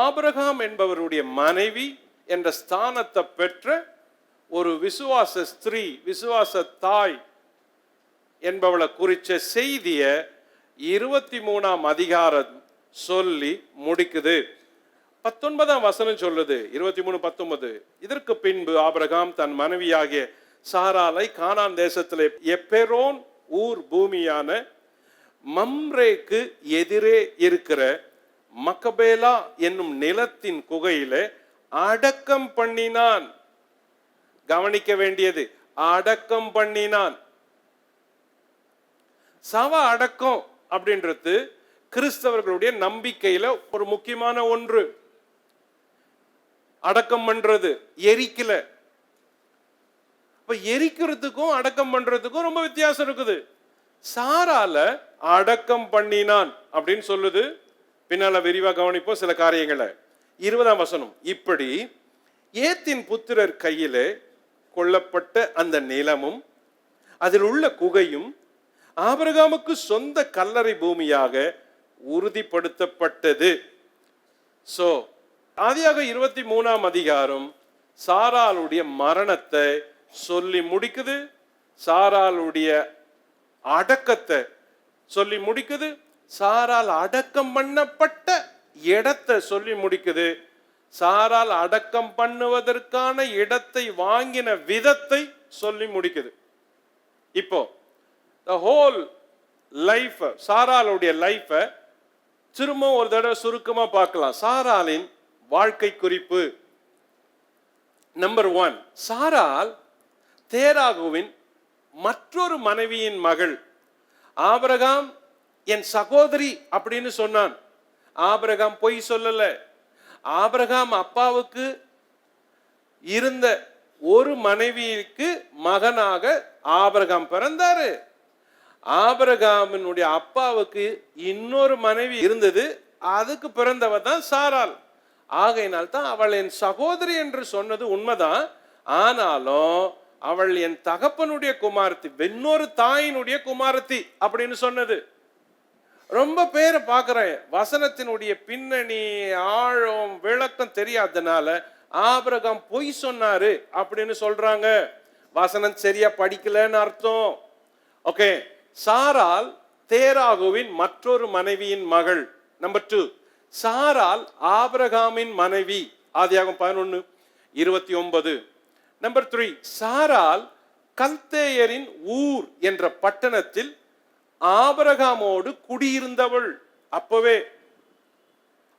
ஆபிரகாம் என்பவருடைய மனைவி என்ற ஸ்தானத்தை பெற்ற ஒரு விசுவாச ஸ்திரீ, விசுவாச தாய் என்பவளை குறிச்ச செய்திய 23ஆம் அதிகாரம் சொல்லி முடிக்குது. 19ஆம் வசனம் சொல்லுது, 23:19, இதற்கு பின்பு ஆபிரகாம் தன் மனைவியாகிய சாராளை கானான் தேசத்திலே எப்பெரோன் ஊர் பூமியான மம்ரேக்கு எதிரே இருக்கிற மக்கபேலா என்னும் நிலத்தின் குகையிலே அடக்கம் பண்ணினான். கவனிக்க வேண்டியது, அடக்கம் பண்ணினான். சவ அடக்கம் அப்படின்றது கிறிஸ்தவர்களுடைய நம்பிக்கையில ஒரு முக்கியமான ஒன்று. அடக்கம் பண்றது, எரிக்கல. இப்ப எரிக்கிறதுக்கும் அடக்கம் பண்றதுக்கும் ரொம்ப வித்தியாசம் இருக்குது. சாரால அடக்கம் பண்ணினான் அப்படின்னு சொல்லுது. பின்னால விரிவா கவனிப்போம் சில காரியங்களை. 20ஆம் வசனம், இப்படி ஏத்தின் புத்திரர் கையிலே கொல்லப்பட்ட அந்த நிலமும் அதில் உள்ள குகையும் ஆபிரகாமுக்கு சொந்த கல்லறை பூமியாக உறுதிப்படுத்தப்பட்டது. சோ ஆதியாக 23ஆம் அதிகாரம் சாராளுடைய மரணத்தை சொல்லி முடிக்குது, சாராளுடைய அடக்கத்தை சொல்லி முடிக்குது, சாரால் அடக்கம் பண்ணப்பட்ட இடத்தை சொல்லி முடிக்குது, சாரால் அடக்கம் பண்ணுவதற்கான இடத்தை வாங்கின விதத்தை சொல்லி முடிக்குது. இப்போ the whole life, சாராளுடைய லைஃப திரும்ப ஒரு தடவை சுருக்கமா பார்க்கலாம். சாராளின் வாழ்க்கை குறிப்பு. நம்பர் 1, சாராள் தேராகுவின் மற்றொரு மனைவியின் மகள். ஆபிரகாம் என் சகோதரி அப்படின்னு சொன்னான். ஆபிரகாம் பொய் சொல்லல. ஆபிரகாம் அப்பாவுக்கு இருந்த ஒரு மனைவிக்கு மகனாக ஆபிரகாம் பிறந்தாரு. ஆபிரகாமினுடைய அப்பாவுக்கு இன்னொரு மனைவி இருந்தது, அதுக்கு பிறந்தவ தான் சாராள். ஆகையினால் தான் அவள் என் சகோதரி என்று சொன்னது உண்மைதான். ஆனாலும் அவள் என் தகப்பனுடைய குமாரத்தி, இன்னொரு தாயினுடைய குமாரத்தி அப்படின்னு சொன்னது. ரொம்ப பேரை பார்க்கிறேன், வசனத்தினுடைய பின்னணி ஆழம் விளக்கம் தெரியாதனால ஆபிரகாம் பொய் சொன்னாரு அப்படின்னு சொல்றாங்க. வசனம் சரியா படிக்கலன்னு அர்த்தம். ஓகே, சாராள் தேராகுவின் மற்றொரு மனைவியின் மகள். நம்பர் 2, சாராள் ஆபிரகாமின் மனைவி. ஆதியாகமம் 11:29. நம்பர் 3, சாராள் கல்தேயரின் ஊர் என்ற பட்டணத்தில் ஆபிரகாமோடு குடியிருந்தவள். அப்பவே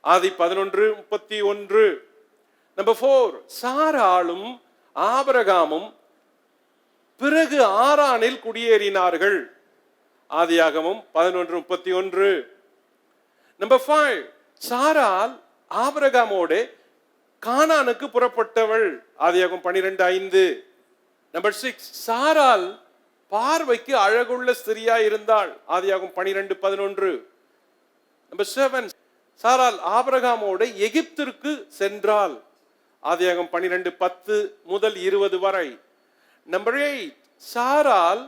ஆதி 11:31. நம்பர் 4, சாராளும் ஆபிரகாமும் பிறகு ஆரானில் குடியேறினார்கள். ஆதியாகமம் 11:31. நம்பர் 5, சாராள் ஆபிரகாமோடு கானானுக்கு புறப்பட்டவள். ஆதியாகமம் 12:5. நம்பர் 6, சாராள் பார்வைக்கு அழகுள்ள ஸ்திரியா இருந்தாள். ஆதியாகமம் 12:11. நம்பர் 7, சாராள் ஆபிரகாமோடு எகிப்திற்கு சென்றாள். ஆதியாகமம் 12:10 முதல் 20 வரை. நம்பர் 8, சாராள்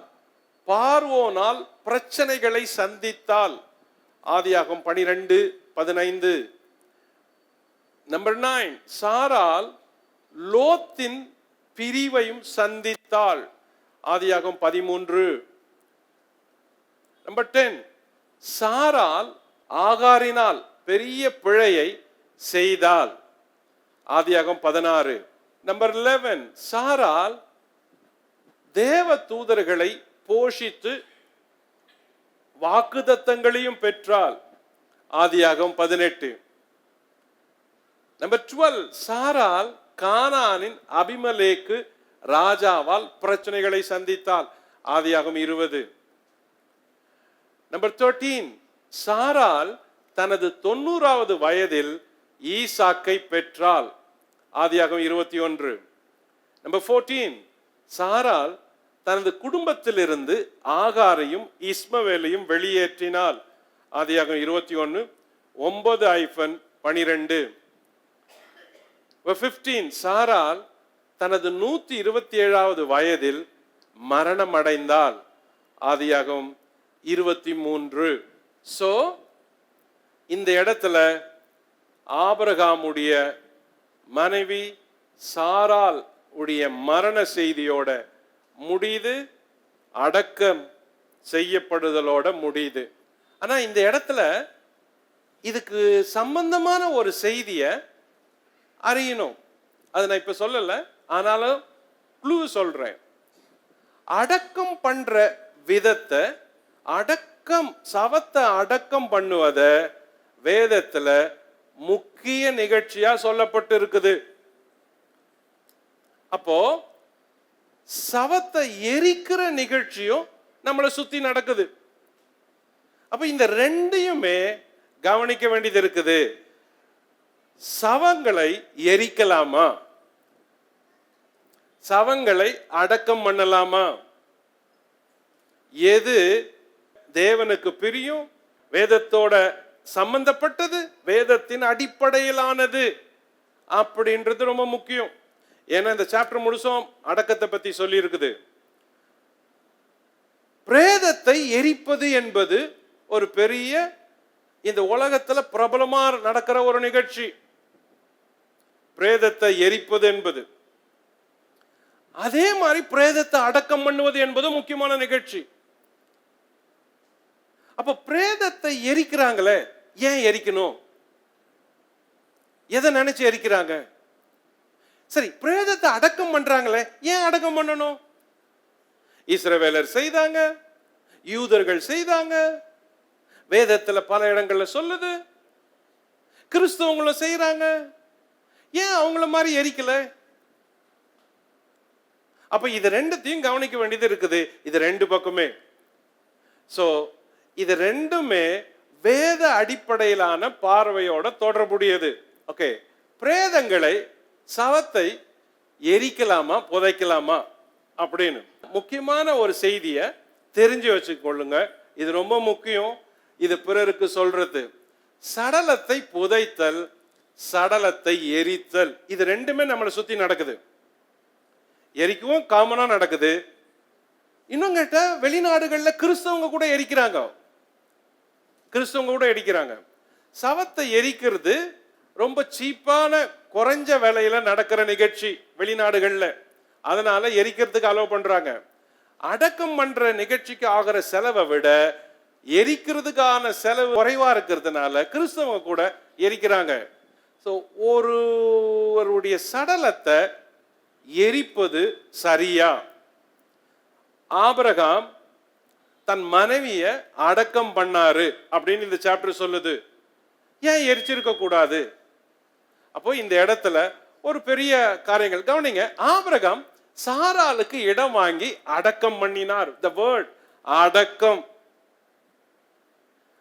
பார்வோனால் பிரச்சனைகளை சந்தித்தாள். ஆதியாகமம் 12:15. நம்பர் 9, சாராள் லோத்தின் பிரிவையும் சந்தித்தாள். ஆதியாகமம் 13. நம்பர் 10, சாராள் ஆகாரினால் பெரிய பிழையை செய்தாள். ஆதியாகமம் 16. நம்பர் 11, சாராள் தேவ தூதர்களை போஷித்து வாக்குத்தத்தங்களையும் பெற்றாள். ஆதியாகமம் 18. நம்பர் 12, சாராள் கானானின் அபிமெலேக்கு ராஜாவால் பிரச்சனைகளை சந்தித்தாள். ஆதியாகமம் 20. நம்பர் 13, சாராள் தனது 90வது வயதில் ஈசாக்கை பெற்றாள். ஆதியாகமம் 21. நம்பர் 14, சாராள் தனது குடும்பத்திலிருந்து ஆகாரையும் இஸ்மவேலையும் வெளியேற்றினாள். ஆதியாகமம் 21, 9-12. 15, சாராள் தனது 127வது வயதில் மரணம் அடைந்தாள். ஆதியாகமம் 23. சோ இந்த இடத்துல ஆபிரகாமுடைய மனைவி சாராள் உடைய மரண செய்தியோட முடியுது. அடக்கம் செய்யப்படுதலோட முடியுது. ஆனா இந்த இடத்துல இதுக்கு சம்பந்தமான ஒரு செய்தியை அறியணும். அதை நான் இப்ப சொல்லல, ஆனாலும் க்ளூ சொல்றேன். அடக்கம் பண்ற விதத்தை, சவத்தை அடக்கம் பண்ணுவத வேதத்துல முக்கிய நிகழ்ச்சியா சொல்லப்பட்டு இருக்குது. அப்போ சவத்தை எரிக்கிற நிகழ்ச்சியும் நம்மளை சுத்தி நடக்குது. அப்ப இந்த ரெண்டையுமே கவனிக்க வேண்டியது இருக்குது. சவங்களை எரிக்கலாமா, சவங்களை அடக்கம் பண்ணலாமா, எது தேவனுக்கு பிரியும், வேதத்தோட சம்பந்தப்பட்டது, வேதத்தின் அடிப்படையிலானது அப்படின்றது ரொம்ப முக்கியம். ஏன்னா இந்த சாப்டர் முழுசும் அடக்கத்தை பத்தி சொல்லி இருக்குது. பிரேதத்தை எரிப்பது என்பது ஒரு பெரிய, இந்த உலகத்துல பிரபலமா நடக்கிற ஒரு நிகழ்ச்சி. பிரேதத்தை எரிப்பது என்பது, அதே மாதிரி பிரேதத்தை அடக்கம் பண்ணுவது என்பது முக்கியமான நிகழ்ச்சி. அப்ப பிரேதத்தை எரிக்கிறாங்களே, ஏன் எரிக்கணும்? எதை நினைச்சு எரிக்கிறாங்க? சரி, பிரேதத்தை அடக்கம் பண்றாங்களே, ஏன் அடக்கம் பண்ணணும்? இஸ்ரவேலர் செய்தாங்க, யூதர்கள் செய்தாங்க, வேதத்துல பல இடங்கள்ல சொல்லுது, கிறிஸ்தவங்களும் செய்யறாங்க, ஏன் அவங்கள மாதிரி எரிக்கல? அப்ப இது ரெண்டுத்தையும் கவனிக்க வேண்டியது இருக்குது. இது ரெண்டு பக்கமே. சோ இது ரெண்டுமே வேத அடிப்படையிலான பார்வையோட தொடர்புடையது. ஓகே, பிரேதங்களை, சவத்தை எரிக்கலாமா புதைக்கலாமா அப்படின்னு முக்கியமான ஒரு செய்தியை தெரிஞ்சு வச்சுக்கொள்ளுங்க. இது ரொம்ப முக்கியம். இது பிறருக்கு சொல்றது. சடலத்தை புதைத்தல், சடலத்தை எரித்தல், இது ரெண்டுமே நம்மளை சுத்தி நடக்குது. எரிக்கவும் காமனா நடக்குது. இன்னும் கேட்ட வெளிநாடுகள்ல கிறிஸ்தவங்க கூட எரிக்கிறாங்க. சவத்தை எரிக்கிறது ரொம்ப சீப்பான, குறைஞ்ச விலையில நடக்கிற நிகழ்ச்சி வெளிநாடுகள்ல. அதனால எரிக்கிறதுக்கு அலோவ் பண்றாங்க. அடக்கம் பண்ற நிகழ்ச்சிக்கு ஆகிற செலவை விட எரிக்கிறதுக்கான செலவு குறைவா இருக்கிறதுனால கிறிஸ்தவங்க கூட எரிக்கிறாங்க. ஸோ ஒருவருடைய சடலத்தை எரிப்பது சரியா? ஆபிரகாம் தன் மனைவிய அடக்கம் பண்ணாரு அப்படின்னு இந்த சாப்டர் சொல்லுது. ஏன் எரிச்சிருக்க கூடாது? அப்போ இந்த இடத்துல ஒரு பெரிய காரியங்கள் கவனிங்க. ஆபிரகாம் சாராளுக்கு இடம் வாங்கி அடக்கம் பண்ணினார். த வேர்ட் அடக்கம்.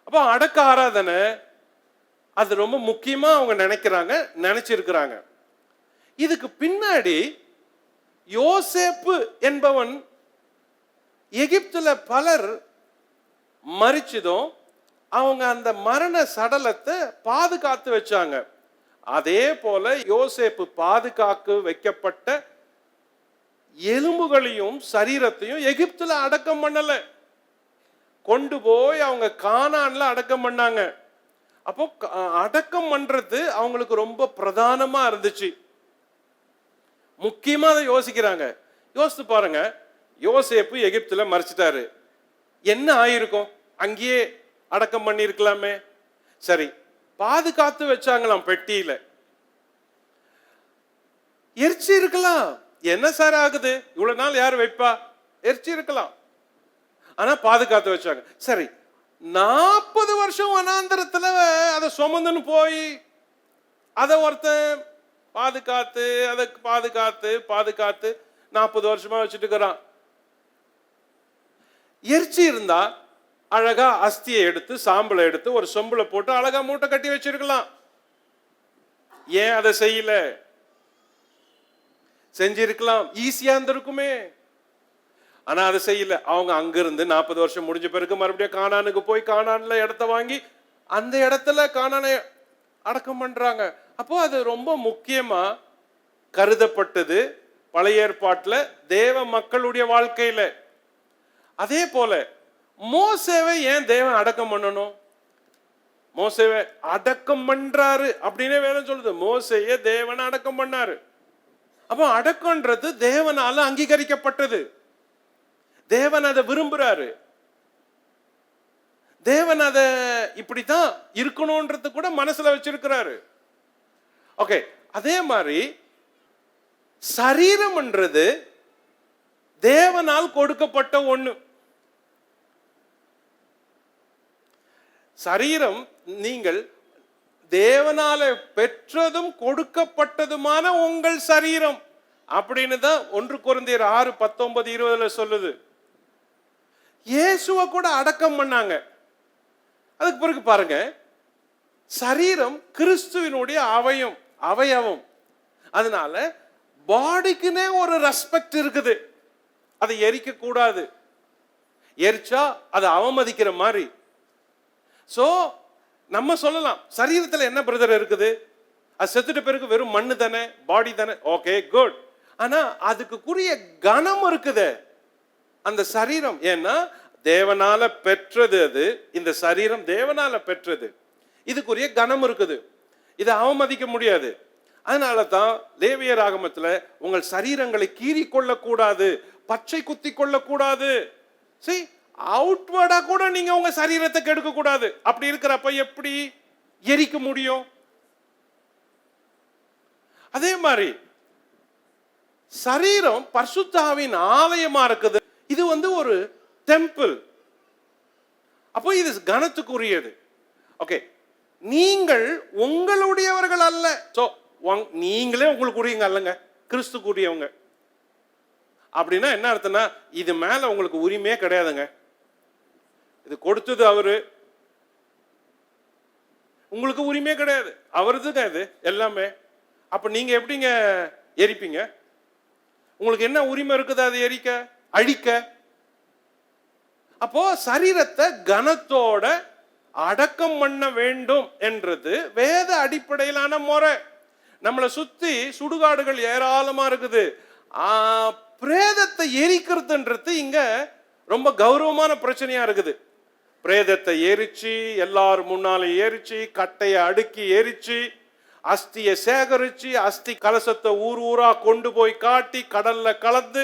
அப்போ அடக்க ஆராதனை அது ரொம்ப முக்கியமா அவங்க நினைச்சிருக்கிறாங்க. இதுக்கு பின்னாடி யோசேப்பு என்பவன் எகிப்துல பலர் மரிச்சதும் அவங்க அந்த மரண சடலத்தை பாதுகாத்து வச்சாங்க. அதே போல யோசேப்பு பாதுகாக்க வைக்கப்பட்ட எலும்புகளையும் சரீரத்தையும் எகிப்துல அடக்கம் பண்ணல, கொண்டு போய் அவங்க கானான்ல அடக்கம் பண்ணாங்க. அப்போ அடக்கம் பண்றது அவங்களுக்கு ரொம்ப பிரதானமா இருந்துச்சு. முக்கியமா அதை யோசிக்கிறாங்க. யோசித்து பாருங்க, யோசேப்பு எகிப்துல மரிச்சிட்டாரு, என்ன ஆயிருக்கும்? அங்கேயே அடக்கம் பண்ணி இருக்கலாமே. சரி, பாதுகாத்து வச்சாங்களாம் பெட்டியில, எரிச்சு இருக்கலாம். என்ன சார் ஆகுது, இவ்வளவு நாள் யார் வைப்பா? எரிச்சு இருக்கலாம். ஆனா பாதுகாத்து வச்சாங்க. சரி, 40 வருஷம் வனாந்தரத்துல அதை சுமந்துன்னு போய் அதை ஒருத்தன் பாதுகாத்து, அதை பாதுகாத்து 40 வருஷமா வச்சுட்டு இருக்கிறான். எரிச்சி இருந்தா அழகா அஸ்தியை எடுத்து, சாம்பலை எடுத்து ஒரு சொம்புல போட்டு அழகா மூட்டை கட்டி வச்சிருக்கலாம். ஏன் அதை செய்யல? செஞ்சிருக்கலாம், ஈஸியா இருந்திருக்குமே. ஆனா அதை செய்யல. அவங்க அங்கிருந்து 40 வருஷம் முடிஞ்ச பிறகு மறுபடியும் கானானுக்கு போய் கானான்ல இடத்த வாங்கி அந்த இடத்துல கானானை அடக்கம் பண்றாங்க. அப்போ அது ரொம்ப முக்கியமா கருதப்பட்டது பழைய ஏற்பாட்டுல தேவ மக்களுடைய வாழ்க்கையில. அதே போல மோசேவை ஏன் தேவன் அடக்கம் பண்ணணும்? மோசேவை அடக்கம் பண்றாரு அப்படின்னு வேதம் சொல்லுது. மோசேயை தேவன் அடக்கம் பண்ணாரு. அப்போ அடக்கம்ன்றது தேவனால அங்கீகரிக்கப்பட்டது. தேவன் அதை விரும்புறாரு. தேவன் அதை இப்படித்தான் இருக்கணும்ன்றது கூட மனசுல வச்சிருக்கிறாரு. ஓகே, அதே மாதிரி சரீரம்ன்றது தேவனால் கொடுக்கப்பட்ட ஒண்ணு. சரீரம் நீங்கள் தேவனால பெற்றதும் கொடுக்கப்பட்டதுமான உங்கள் சரீரம் அப்படின்னு தான் 1 கொரிந்தியர் 6:19-20 சொல்லுது. இயேசுவை கூட அடக்கம் பண்ணாங்க. அதுக்கு பிறகு பாருங்க, சரீரம் கிறிஸ்துவினுடைய அவயவம். அதனால பாடிக்குன்னே ஒரு ரெஸ்பெக்ட் இருக்குது. அதை எரிக்க கூடாது. எரிச்சா அதை அவமதிக்கிற மாதிரி. சோ நம்ம சொல்லலாம், சரீரத்துல என்ன பிரதர் இருக்குது? அது செத்துட்ட பிறகு வெறும் மண்ணு தானே, பாடி தானே. Okay, good. ஆனா அதுக்குரிய கனம் இருக்குது அந்த சரீரம். ஏன்னா தேவனால பெற்றது அது. இந்த சரீரம் தேவனால பெற்றது. இதுக்குரிய கனம் இருக்குது. இதை அவமதிக்க முடியாது. அதனால தான் லேவியர் ஆகமத்துல உங்கள் சரீரங்களை கீறி கொள்ளக்கூடாது, பச்சை குத்தி கொள்ளக்கூடாது. சரி, அவுட்வர்டா கூட நீங்க உங்க சரீரத்தை கெடுக்க கூடாது. அப்படி இருக்கிறப்ப எப்படி எரிக்க முடியும்? அதே மாதிரி சரீரம் பரிசுத்தாவின் ஆலயமா இருக்குது. இது ஒரு டெம்பிள். அப்போ இது கனத்துக்குரியது. ஓகே, நீங்கள் உங்களுடையவர்கள் அல்ல. சோ நீங்களே உங்களுக்குரியவங்க அல்லங்க, கிறிஸ்துக்குரியவங்க. அப்படின்னா என்ன அர்த்தம்னா, இது மேல உங்களுக்கு உரிமையே கிடையாதுங்க. இது கொடுத்தது அவரு, உங்களுக்கு உரிமையே கிடையாது. அவருதுங்க இது எல்லாமே. அப்ப நீங்க எப்படிங்க எரிப்பீங்க? உங்களுக்கு என்ன உரிமை இருக்குது அதை எரிக்க, அழிக்க? அப்போ சரீரத்தை கனத்தோட அடக்கம் பண்ண வேண்டும் என்றது வேத அடிப்படையிலான முறை. நம்மளை சுத்தி சுடுகாடுகள் ஏராளமா இருக்குது. பிரேதத்தை எரிக்கிறதுன்றது இங்க ரொம்ப கௌரவமான பிரச்சனையா இருக்குது. பிரேதத்தை எரிச்சு, எல்லாரும் முன்னாலே எரிச்சு, கட்டையை அடுக்கி எரிச்சு, அஸ்தியை சேகரிச்சு, அஸ்தி கலசத்தை ஊர் ஊரா கொண்டு போய் காட்டி கடல்ல கலந்து.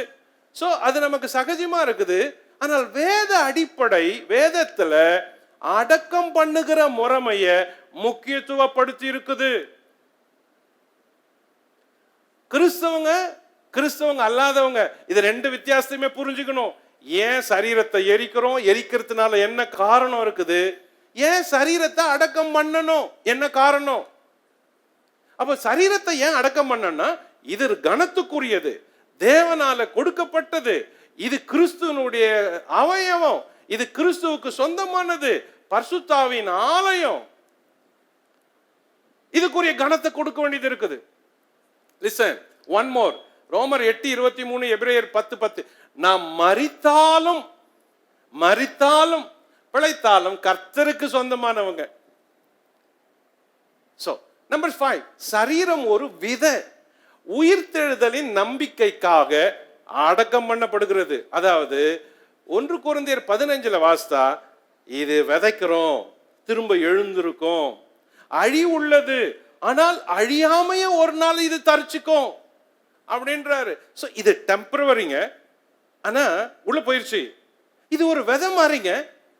சோ அது நமக்கு சகஜமா இருக்குது. ஆனால் வேத அடிப்படை, வேதத்துல அடக்கம் பண்ணுகிற முறைமைய முக்கியத்துவப்படுத்தி இருக்குது. கிறிஸ்தவங்க அல்லாதவங்க இது ரெண்டு வித்தியாசத்தையுமே புரிஞ்சுக்கணும். ஏன் சரீரத்தை எரிக்கிறோம், எரிக்கிறதுனால என்ன காரணம் இருக்குது, ஏன் சரீரத்தை அடக்கம் பண்ணணும், என்ன காரணம்? அப்ப சரீரத்தை ஏன் அடக்கம் பண்ணனா, இது கனத்துக்குரியது, தேவனால கொடுக்கப்பட்டது, இது கிறிஸ்துவனுடைய அவயவம், இது கிறிஸ்துவுக்கு சொந்தமானது, பரிசுத்தாவின் ஆலயம். இதுக்குரிய கனத்தை கொடுக்க வேண்டியது இருக்குது. Listen, one more. ரோமர் 8:23, எபிரேயர் 10:10. நாம் மரித்தாலும் பிழைத்தாலும் கர்த்தருக்கு சொந்தமானவங்க. சோ நம்பர் 5, சரீரம் ஒரு வித உயிர்த்தெழுதலின் நம்பிக்கைக்காக அடக்கம் பண்ணப்படுகிறது. அதாவது 1 கொரிந்தியர் 15 வாஸ்தா, இது விதைக்கிறோம், திரும்ப எழுந்திருக்கும், அழிவுள்ளது, ஆனால் அழியாமைய ஒரு நாள் இது தரிச்சுக்கும் அப்படின்றாரு. சோ இது டெம்பரவரிங்க, ஆனா உள்ள போயிருச்சு. இது ஒரு விதை மாறிங்க,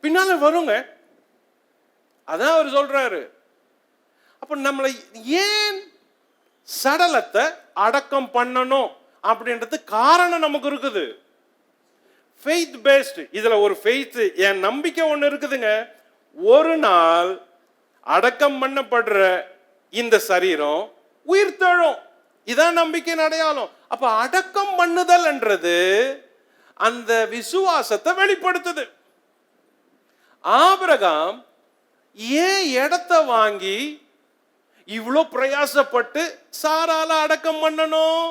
பின்னால வருங்க. அதான் அவர் சொல்றாரு. அப்ப நம்மளை ஏன் சடலத்தை அடக்கம் பண்ணணும் அப்படின்றது காரணம் நமக்கு இருக்குது. Faith based. இதுல ஒரு ஃபெய்த், என் நம்பிக்கை ஒண்ணு இருக்குதுங்க. ஒரு நாள் அடக்கம் பண்ணப்படுற இந்த சரீரம் உயிர்த்தெழும். இதான் நம்பிக்கையின் அடையாளம். அப்ப அடக்கம் பண்ணுதல் என்றது அந்த விசுவாசத்தை வெளிப்படுத்துது. ஆபிரகாம் ஏன் இடத்தை வாங்கி இவ்வளோ பிரயாசப்பட்டு சாரால அடக்கம் பண்ணணும்?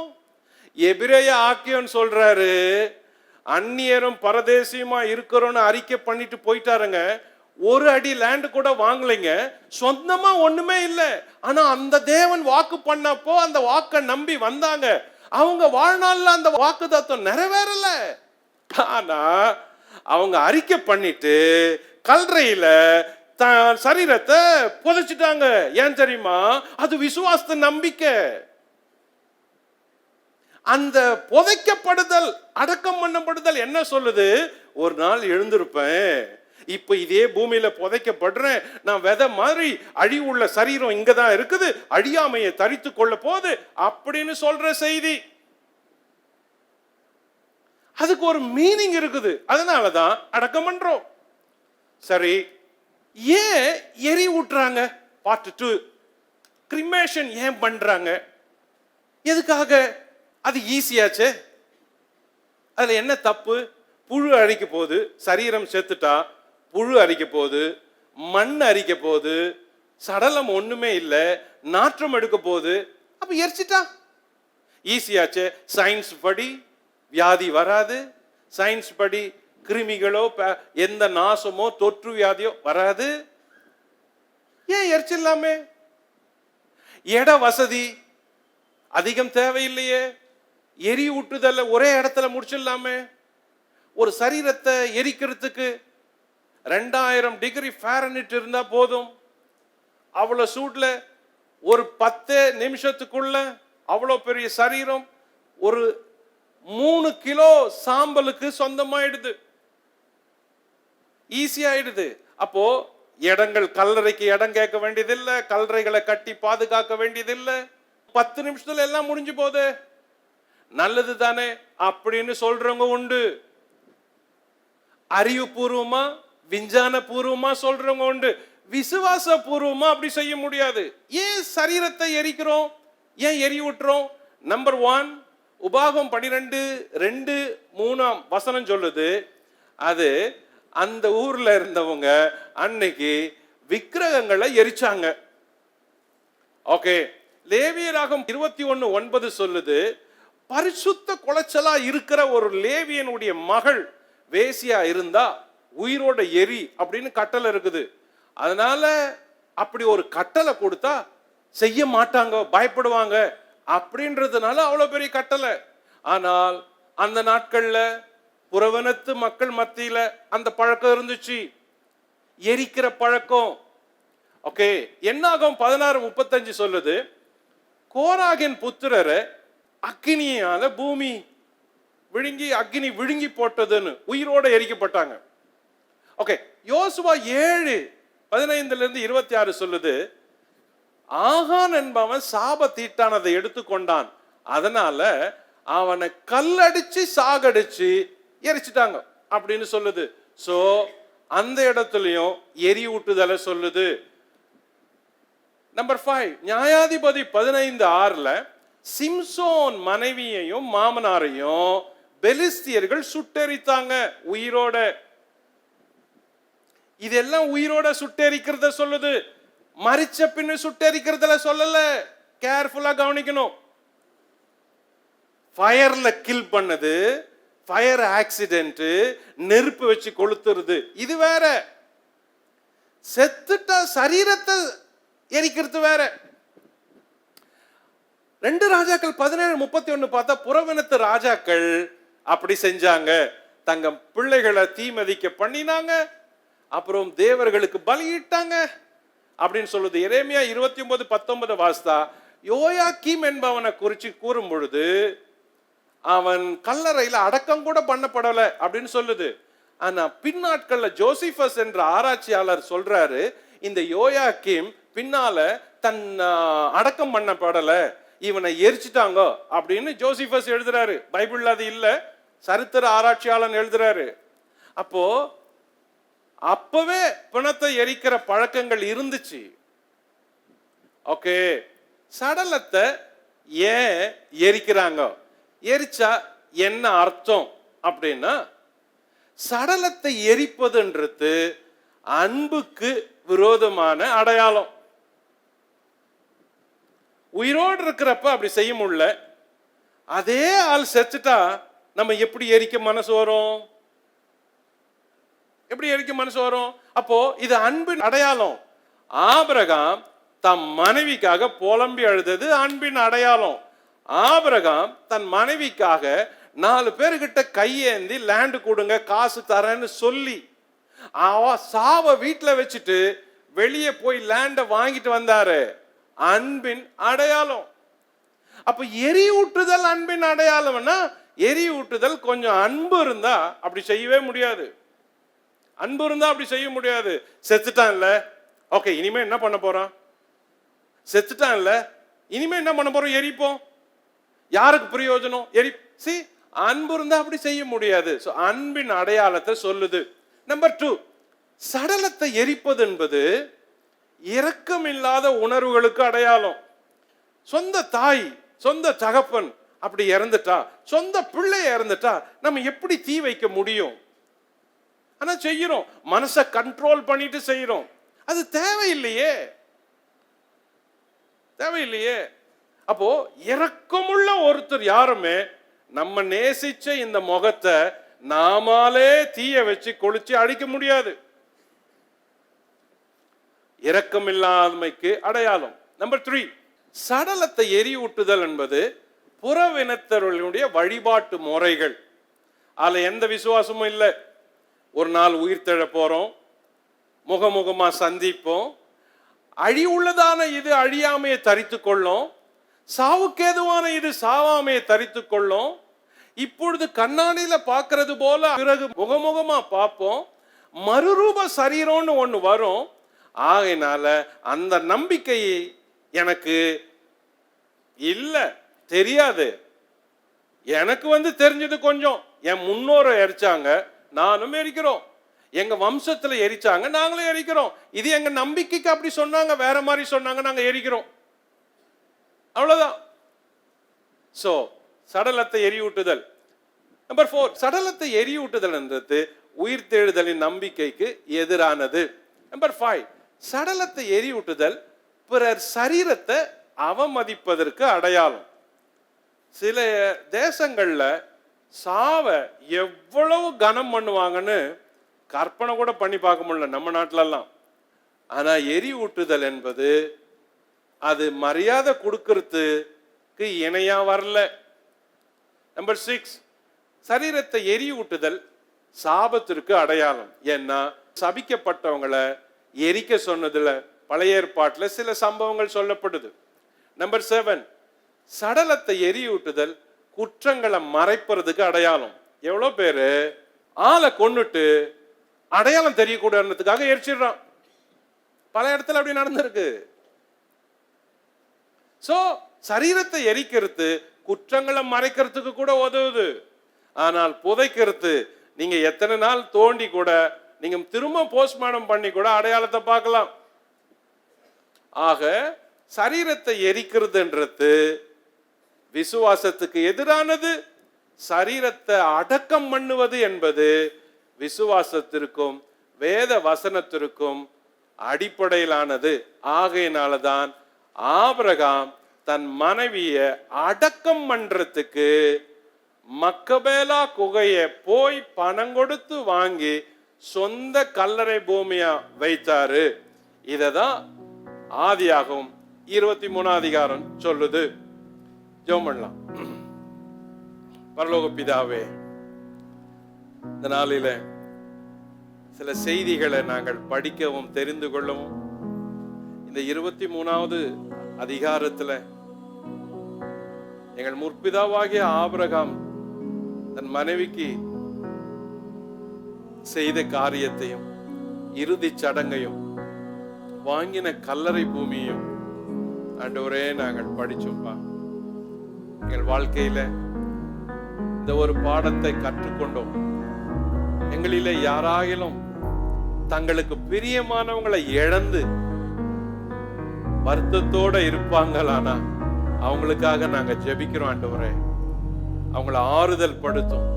எபிரேய ஆக்கியோன் சொல்றாரு, அந்நியரும் பரதேசியமா இருக்கிறோன்னு அறிக்கை பண்ணிட்டு போயிட்டாருங்க. ஒரு அடி லேண்ட் கூட வாங்கலைங்க, சொந்தமா ஒண்ணுமே இல்லை. ஆனா அந்த தேவன் வாக்கு பண்ணப்போ அந்த வாக்கை நம்பி வந்தாங்க. அவங்க வாழ்நாள்ல அந்த வாக்கு தத்துவம் நிறைவேறல. ஆனா அவங்க அறிக்கை பண்ணிட்டு கல்றையில தான் சரீரத்தை புதைச்சிட்டாங்க. ஏன் தெரியுமா? அது விசுவாச நம்பிக்கை. அந்த புதைக்கப்படுதல், அடக்கம் பண்ணப்படுதல் என்ன சொல்லுது? ஒரு நாள் எழுந்திருப்பேன், இப்ப இதே பூமியில புதைக்கப்படுறேன், நான் விதை மாதிரி அழிவுள்ள சரீரம் இங்கதான் இருக்குது, அழியாமையை தரித்து கொள்ள போது அப்படின்னு சொல்ற செய்தி. அதுக்கு ஒரு மீனிங் இருக்குது, அதனாலதான் அடக்கம் பண்றோம். சரி, ஏன் எரி ஊட்டுறாங்க? பார்ட் 2, கிரிமேஷன் ஏன் பண்றாங்க? எதுக்காக? அது ஈஸியாச்சே. அதுல என்ன தப்பு? புழு அரிக்க போகுது, சரீரம் செத்துட்டா புழு அரிக்க போகுது, மண் அரிக்க போகுது, சடலம் ஒண்ணுமே இல்லை, நாற்றம் எடுக்க போகுது, அப்ப எரிச்சிட்டா ஈஸியாச்சே. சயின்ஸ் படி வியாதி வராது, சயின்ஸ் படி கிருமிகளோ எந்த நாசமோ தொற்று வியாதியோ வராது. ஏன் எரிச்சிடலாமே? இட வசதி அதிகம் தேவையில்லையே, எரி ஊட்டுதல்ல ஒரே இடத்துல முடிச்சிடலாமே. ஒரு சரீரத்தை எரிக்கிறதுக்கு 2000 டிகிரி ஃபாரன்ஹீட் இருந்தா போதும். அவ்வளவு சூட்ல ஒரு 10 நிமிஷத்துக்குள்ள அவ்வளோ பெரிய சரீரம் ஒரு 3 கிலோ சாம்பலுக்கு சொந்தமாயிடுது, ஈஸியாயிடுது. அப்போ இடங்கள், கல்லறைக்கு இடம் கேட்க வேண்டியதில்லை, கல்லறைகளை கட்டி பாதுகாக்க வேண்டியதில்லை, 10 நிமிஷத்துல எல்லாம் முடிஞ்சு போகுது. நல்லது தானே அப்படின்னு சொல்றவங்க உண்டு, அறிவுபூர்வமா விஞ்ஞான பூர்வமா சொல்றவங்க உண்டு, விசுவாச பூர்வமா அப்படி செய்ய முடியாது. ஏன் சரீரத்தை எரிக்கிறோம்? ஏன் எரி விட்டுறோம்? நம்பர் 1, உபாகம் 12:2-3 சொல்லுது, அது அந்த ஊர்ல இருந்தவங்க அன்னைக்கு விக்கிரகங்களை எரிச்சாங்க. ஓகே. லேவியராகம் 21:9 சொல்லுது, பரிசுத்த குலைச்சலா இருக்கிற ஒரு லேவியனுடைய மகள் வேசியா இருந்தா உயிரோட எரி அப்படின்னு கட்டளை இருக்குது. அதனால அப்படி ஒரு கட்டளை கொடுத்தா செய்ய மாட்டாங்க, பயப்படுவாங்க அப்படின்றதுனால அவ்வளவு பெரிய கட்டளை. ஆனால் அந்த நாட்கள்ல புறவனத்து மக்கள் மத்தியில அந்த பழக்கம் இருந்துச்சு, எரிக்கிற பழக்கம். ஓகே. என்னாகும் 16:35 சொல்லுது, கோராகின் புத்திரரை அக்கினியால பூமி விழுங்கி, அக்னி விழுங்கி போட்டதுன்னு உயிரோட எரிக்கப்பட்டாங்க. ஓகே. யோசுவா 7:15-26 சொல்லுது, ஆகான் என்பவன் சாப தீட்டானதை எடுத்துக்கொண்டான், அதனால அவனை கல்லடிச்சு சாகடிச்சு எரிச்சிட்டாங்க அப்படின்னு சொல்லுது. சோ அந்த இடத்துலயும் எரி ஊட்டுதலை சொல்லுது. நம்பர் 5, நியாயாதிபதி 15:6 சிம்சோன் மனைவியையும் மாமனாரையும் பெலிஸ்தியர்கள் சுட்டெரித்தாங்க உயிரோட. இதெல்லாம் உயிரோட சுட்டெரிக்கிறத சொல்லுது, மரிச்ச பின்னு சுட்டெரிக்கிறதுல சொல்லல. கேர்ஃபுல்லா கவனிக்கணும். ஃபயர்ல கில் பண்ணது, ஃபயர் ஆக்சிடென்ட், நெருப்பு வச்சு கொளுத்துறது இது வேற, செத்துட்டா சரீரத்தை எரிக்கிறது வேற. 2 ராஜாக்கள் 17:31 பார்த்தா புறவினத்து ராஜாக்கள் அப்படி செஞ்சாங்க, தங்க பிள்ளைகளை தீமதிக்க பண்ணினாங்க, அப்புறம் தேவர்களுக்கு பலியிட்டாங்க அப்படின்னு சொல்லுது. எரேமியா 29:19 வாஸ்தா யோயாக்கீம் என்பவனை குறித்து கூறும் பொழுது அவன் கல்லறையில் அடக்கம் கூட பண்ணப்படல அப்படின்னு சொல்லுது. ஆனா பின்னாட்கள்ல ஜோசிபஸ் என்ற ஆராய்ச்சியாளர் சொல்றாரு, இந்த யோயாக்கீம் பின்னால தன் அடக்கம் பண்ணப்படல, இவனை எரிச்சிட்டாங்க அப்படின்னு ஜோசிபஸ் எழுதுறாரு. பைபிள் அது இல்ல, சரித்திர ஆராய்ச்சியாளன் எழுதுறாரு. அப்போ அப்பவே பிணத்தை எரிக்கிற பழக்கங்கள் இருந்துச்சு. ஓகே. சடலத்தை ஏன் எரிக்கிறாங்க? எரிச்சா என்ன அர்த்தம் அப்படின்னா, சடலத்தை எரிப்பதுன்றது அன்புக்கு விரோதமான அடையாளம். உயிரோடு இருக்கிறப்ப அப்படி செய்ய முடியல, அதே ஆள் செத்துட்டா நம்ம எப்படி எரிக்க மனசு வரும்? எப்படி எரிக்க மனசு வரும்? அப்போ இது அன்பின் அடையாளம். ஆபிரகாம் தம் மனைவிக்காக புலம்பி அழுதது அன்பின் அடையாளம். ஆபிரகாம் தன் மனைவிக்காக 4 பேர்கிட்ட கையேந்தி லேண்ட் கொடுங்க காசு தரேன்னு சொல்லி சாவ வீட்டுல வச்சுட்டு வெளியே போய் லேண்ட வாங்கிட்டு வந்தாரு, அன்பின் அடையாளம். அப்ப எரியூட்டுதல் அன்பின் அடையாளம்னா, எரியூட்டுதல் கொஞ்சம் அன்பு இருந்தா அப்படி செய்யவே முடியாது. அன்பு இருந்தா அப்படி செய்ய முடியாது. செத்துட்டான் இல்ல, ஓகே, இனிமே என்ன பண்ண போறான்? செத்துட்டான் இல்ல, இனிமே என்ன பண்ண போறோம்? எரிப்போம். யாருக்கு பிரயோஜனம்? அன்பு இருந்தா அப்படி செய்ய முடியாது. அன்பின் அடையாளத்தை சொல்லுது. நம்பர் 2, சடலத்தை எரிப்பது என்பது இரக்கம் இல்லாத உணர்வுகளுக்கு அடையாளம். சொந்த தாய், சொந்த தகப்பன் அப்படி இறந்துட்டா, சொந்த பிள்ளை இறந்துட்டா நம்ம எப்படி தீ வைக்க முடியும்? ஆனா செய்யறோம், மனசை கண்ட்ரோல் பண்ணிட்டு செய்யறோம். அது தேவையில்லையே, தேவையில்லையே. அப்போ இரக்கமுள்ள ஒருத்தர் யாருமே நம்ம நேசிச்ச இந்த முகத்தை நாமாலே தீய வச்சு கொளுச்சு அழிக்க முடியாது. இரக்கமில்லாமைக்கு அடையாளம். நம்பர் 3, சடலத்தை எரியூட்டுதல் என்பது புறவினத்தர்களுடைய வழிபாட்டு முறைகள். அதுல எந்த விசுவாசமும் இல்லை. ஒரு நாள் உயிர் தெழ போறோம், முகமுகமா சந்திப்போம், அழிவுள்ளதான இது அழியாமையை தரித்து கொள்ளும், சாவுக்கேதுவான இது சாவாமையை தரித்து கொள்ளும். இப்பொழுது கண்ணாடியில பார்க்கறது போல பிறகு முகமுகமா பார்ப்போம், மறுரூப சரீரம்னு ஒண்ணு வரும். ஆகையினால அந்த நம்பிக்கை எனக்கு இல்ல, தெரியாது. எனக்கு தெரிஞ்சது கொஞ்சம். என் முன்னோரை எரிச்சாங்க, நானும் எரிக்கிறோம். எங்க வம்சத்துல எரிச்சாங்க, நாங்களும் எரிக்கிறோம். இது எங்க நம்பிக்கைக்கு அப்படி சொன்னாங்க, வேற மாதிரி சொன்னாங்க, நாங்க எரிக்கிறோம். அவ்வளவுதான். சோ சடலத்தை எரியூட்டுதல். நம்பர் 4, சடலத்தை எரியூட்டுதல் என்றது உயிர்த்தெழுதலின் நம்பிக்கைக்கு எதிரானது. நம்பர் 5, சடலத்தை எரியூட்டுதல் பிறர் சரீரத்தை அவமதிப்பதற்கு அடையாளம். சில தேசங்கள்ல சாவ எவ்வளவு கனம் பண்ணுவாங்கன்னு கற்பனை கூட பண்ணி பார்க்க முடியல நம்ம நாட்டிலெல்லாம். ஆனா எரியூட்டுதல் என்பது அது மரியாதை கொடுக்கறதுக்கு இணையா வரல. நம்பர் 6, சரீரத்தை எரியூட்டுதல் சாபத்திற்கு அடையாளம். ஏன்னா சபிக்கப்பட்டவங்களை எரிக்க சொன்னதுல பழைய ஏற்பாட்டுல சில சம்பவங்கள் சொல்லப்படுது. நம்பர் 7, சடலத்தை எரியூட்டுதல் குற்றங்களை மறைப்பதுக்கு அடையாளம். எவ்வளவு பேரு ஆளை கொன்னுட்டு அடையாளம் தெரியக்கூடாதுக்காக எரிச்சிடுறான். பல இடத்துல அப்படி நடந்திருக்கு. சோ சரீரத்தை எரிக்கிறது குற்றங்களை மறைக்கிறதுக்கு கூட உதவுது. ஆனால் புதைக்கிறது, நீங்க எத்தனை நாள் தோண்டி கூட நீங்க திரும்ப போஸ்ட்மார்ட்டம் பண்ணி கூட அடையாளத்தை பார்க்கலாம். ஆக சரீரத்தை எரிக்கிறதுன்றது விசுவாசத்துக்கு எதிரானது. சரீரத்தை அடக்கம் பண்ணுவது என்பது விசுவாசத்திற்கும் வேத வசனத்திற்கும் அடிப்படையிலானது. ஆகையினாலதான் ஆபிரகாம் தன் மனைவிய அடக்கம் பண்றதுக்கு மக்கபேலா குகையை போய் பணம் கொடுத்து வாங்கி சொந்த கல்லறை பூமியா வைத்தாரு. இததான் ஆதியாகமம் 23 அதிகாரம் சொல்லுது. ஜெபம் பண்ணலாம். பரலோக பிதாவே, இந்த நாளில சில செய்திகளை நாங்கள் படிக்கவும் தெரிந்து கொள்ளவும், இந்த 23வது அதிகாரத்துல எங்கள் முற்பிதாவாகிய ஆபிரகாம் தன் மனைவிக்கு செய்த காரியத்தையும் இறுதி சடங்கையும் வாங்கின கல்லறை பூமியையும் ஆண்டவரே நாங்கள் படிச்சோம்பா. எங்கள் வாழ்க்கையில இந்த ஒரு பாடத்தை கற்றுக்கொண்டோம். எங்களிலே யாராயிலும் தங்களுக்கு பிரியமானவங்களை இழந்து வருத்தத்தோட இருப்பாங்களானா அவங்களுக்காக நாங்க ஜெபிக்கிறோம். ஆண்டவரே, அவங்களை ஆறுதல் படுத்தும்,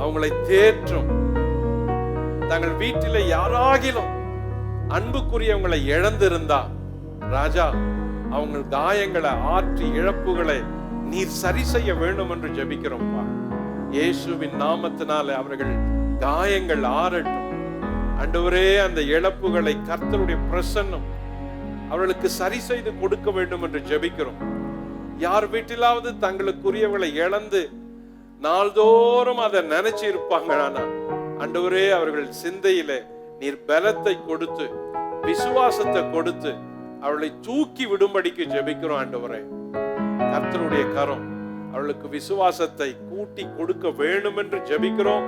அவங்களை தேற்றும். தங்கள் வீட்டில யாராகிலும் அன்புக்குரியவங்களை இழந்திருந்தா ராஜா, அவங்க காயங்களை ஆற்றி இழப்புகளை நீர் சரி செய்ய வேண்டும் என்று ஜெபிக்கிறோம்ப்பா. இயேசுவின் நாமத்தினால அவர்கள் காயங்கள் ஆறட்டும். ஆண்டவரே, அந்த இழப்புகளை கர்த்தருடைய பிரசன்னம் அவர்களுக்கு சரி செய்து கொடுக்க வேண்டும் என்று ஜெபிக்கிறோம். யார் வீட்டிலாவது தங்களுக்குரியவர்களை இழந்து நாள்தோறும் அதை நினைச்சு இருப்பாங்களானா ஆண்டவரே, அவர்கள் சிந்தையில நீர் பலத்தை கொடுத்து விசுவாசத்தை கொடுத்து அவளை தூக்கி விடும்படிக்கு ஜெபிக்கிறோம். ஆண்டவரே, கர்த்தருடைய கரம் அவளுக்கு விசுவாசத்தை கூட்டி கொடுக்க வேண்டும் என்று ஜெபிக்கிறோம்.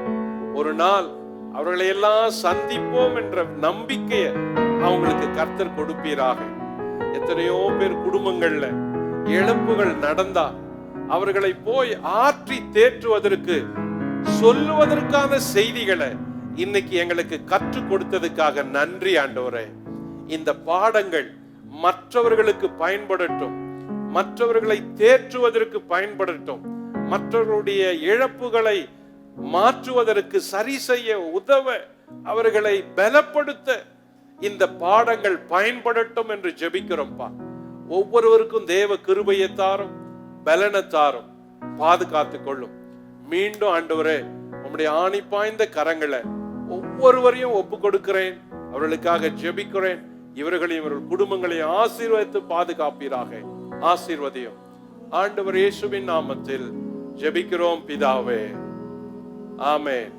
ஒரு நாள் அவர்களை எல்லாம் சந்திப்போம் என்ற நம்பிக்கையை அவங்களுக்கு கர்த்தர் கொடுப்பீராக. எத்தனையோ பேர் குடும்பங்கள்ல இழப்புகள் நடந்தா அவர்களை போய் ஆற்றி தேற்றுவதற்கு சொல்லுவதற்கான செய்திகளை இன்னைக்கு எங்களுக்கு கற்றுக் கொடுத்ததுக்காக நன்றி ஆண்டவரே. இந்த பாடங்கள் மற்றவர்களுக்கு பயன்படட்டும், மற்றவர்களை தேற்றுவதற்கு பயன்படட்டும், மற்றவர்களுடைய இழப்புகளை மாற்றுவதற்கு சரி செய்ய உதவ அவர்களை பலப்படுத்த இந்த பாடங்கள் பயன்படட்டும் என்று ஜெபிக்கிறோம்ப்பா. ஒவ்வொருவருக்கும் தேவ கிருபையை தாரும், பலனை தாரும், பாதுகாத்துக் கொள்ளும். மீண்டும் ஆண்டவரே உம்முடைய ஆணி பாய்ந்த கரங்களை ஒவ்வொருவரையும் ஒப்பு கொடுக்கிறேன், அவர்களுக்காக ஜெபிக்கிறேன். இவர்களையும் இவர்கள் குடும்பங்களையும் ஆசீர்வதித்து பாதுகாப்பீராக. ஆசீர்வதியும். ஆண்டவர் இயேசுவின் நாமத்தில் ஜெபிக்கிறோம் பிதாவே. ஆமென்.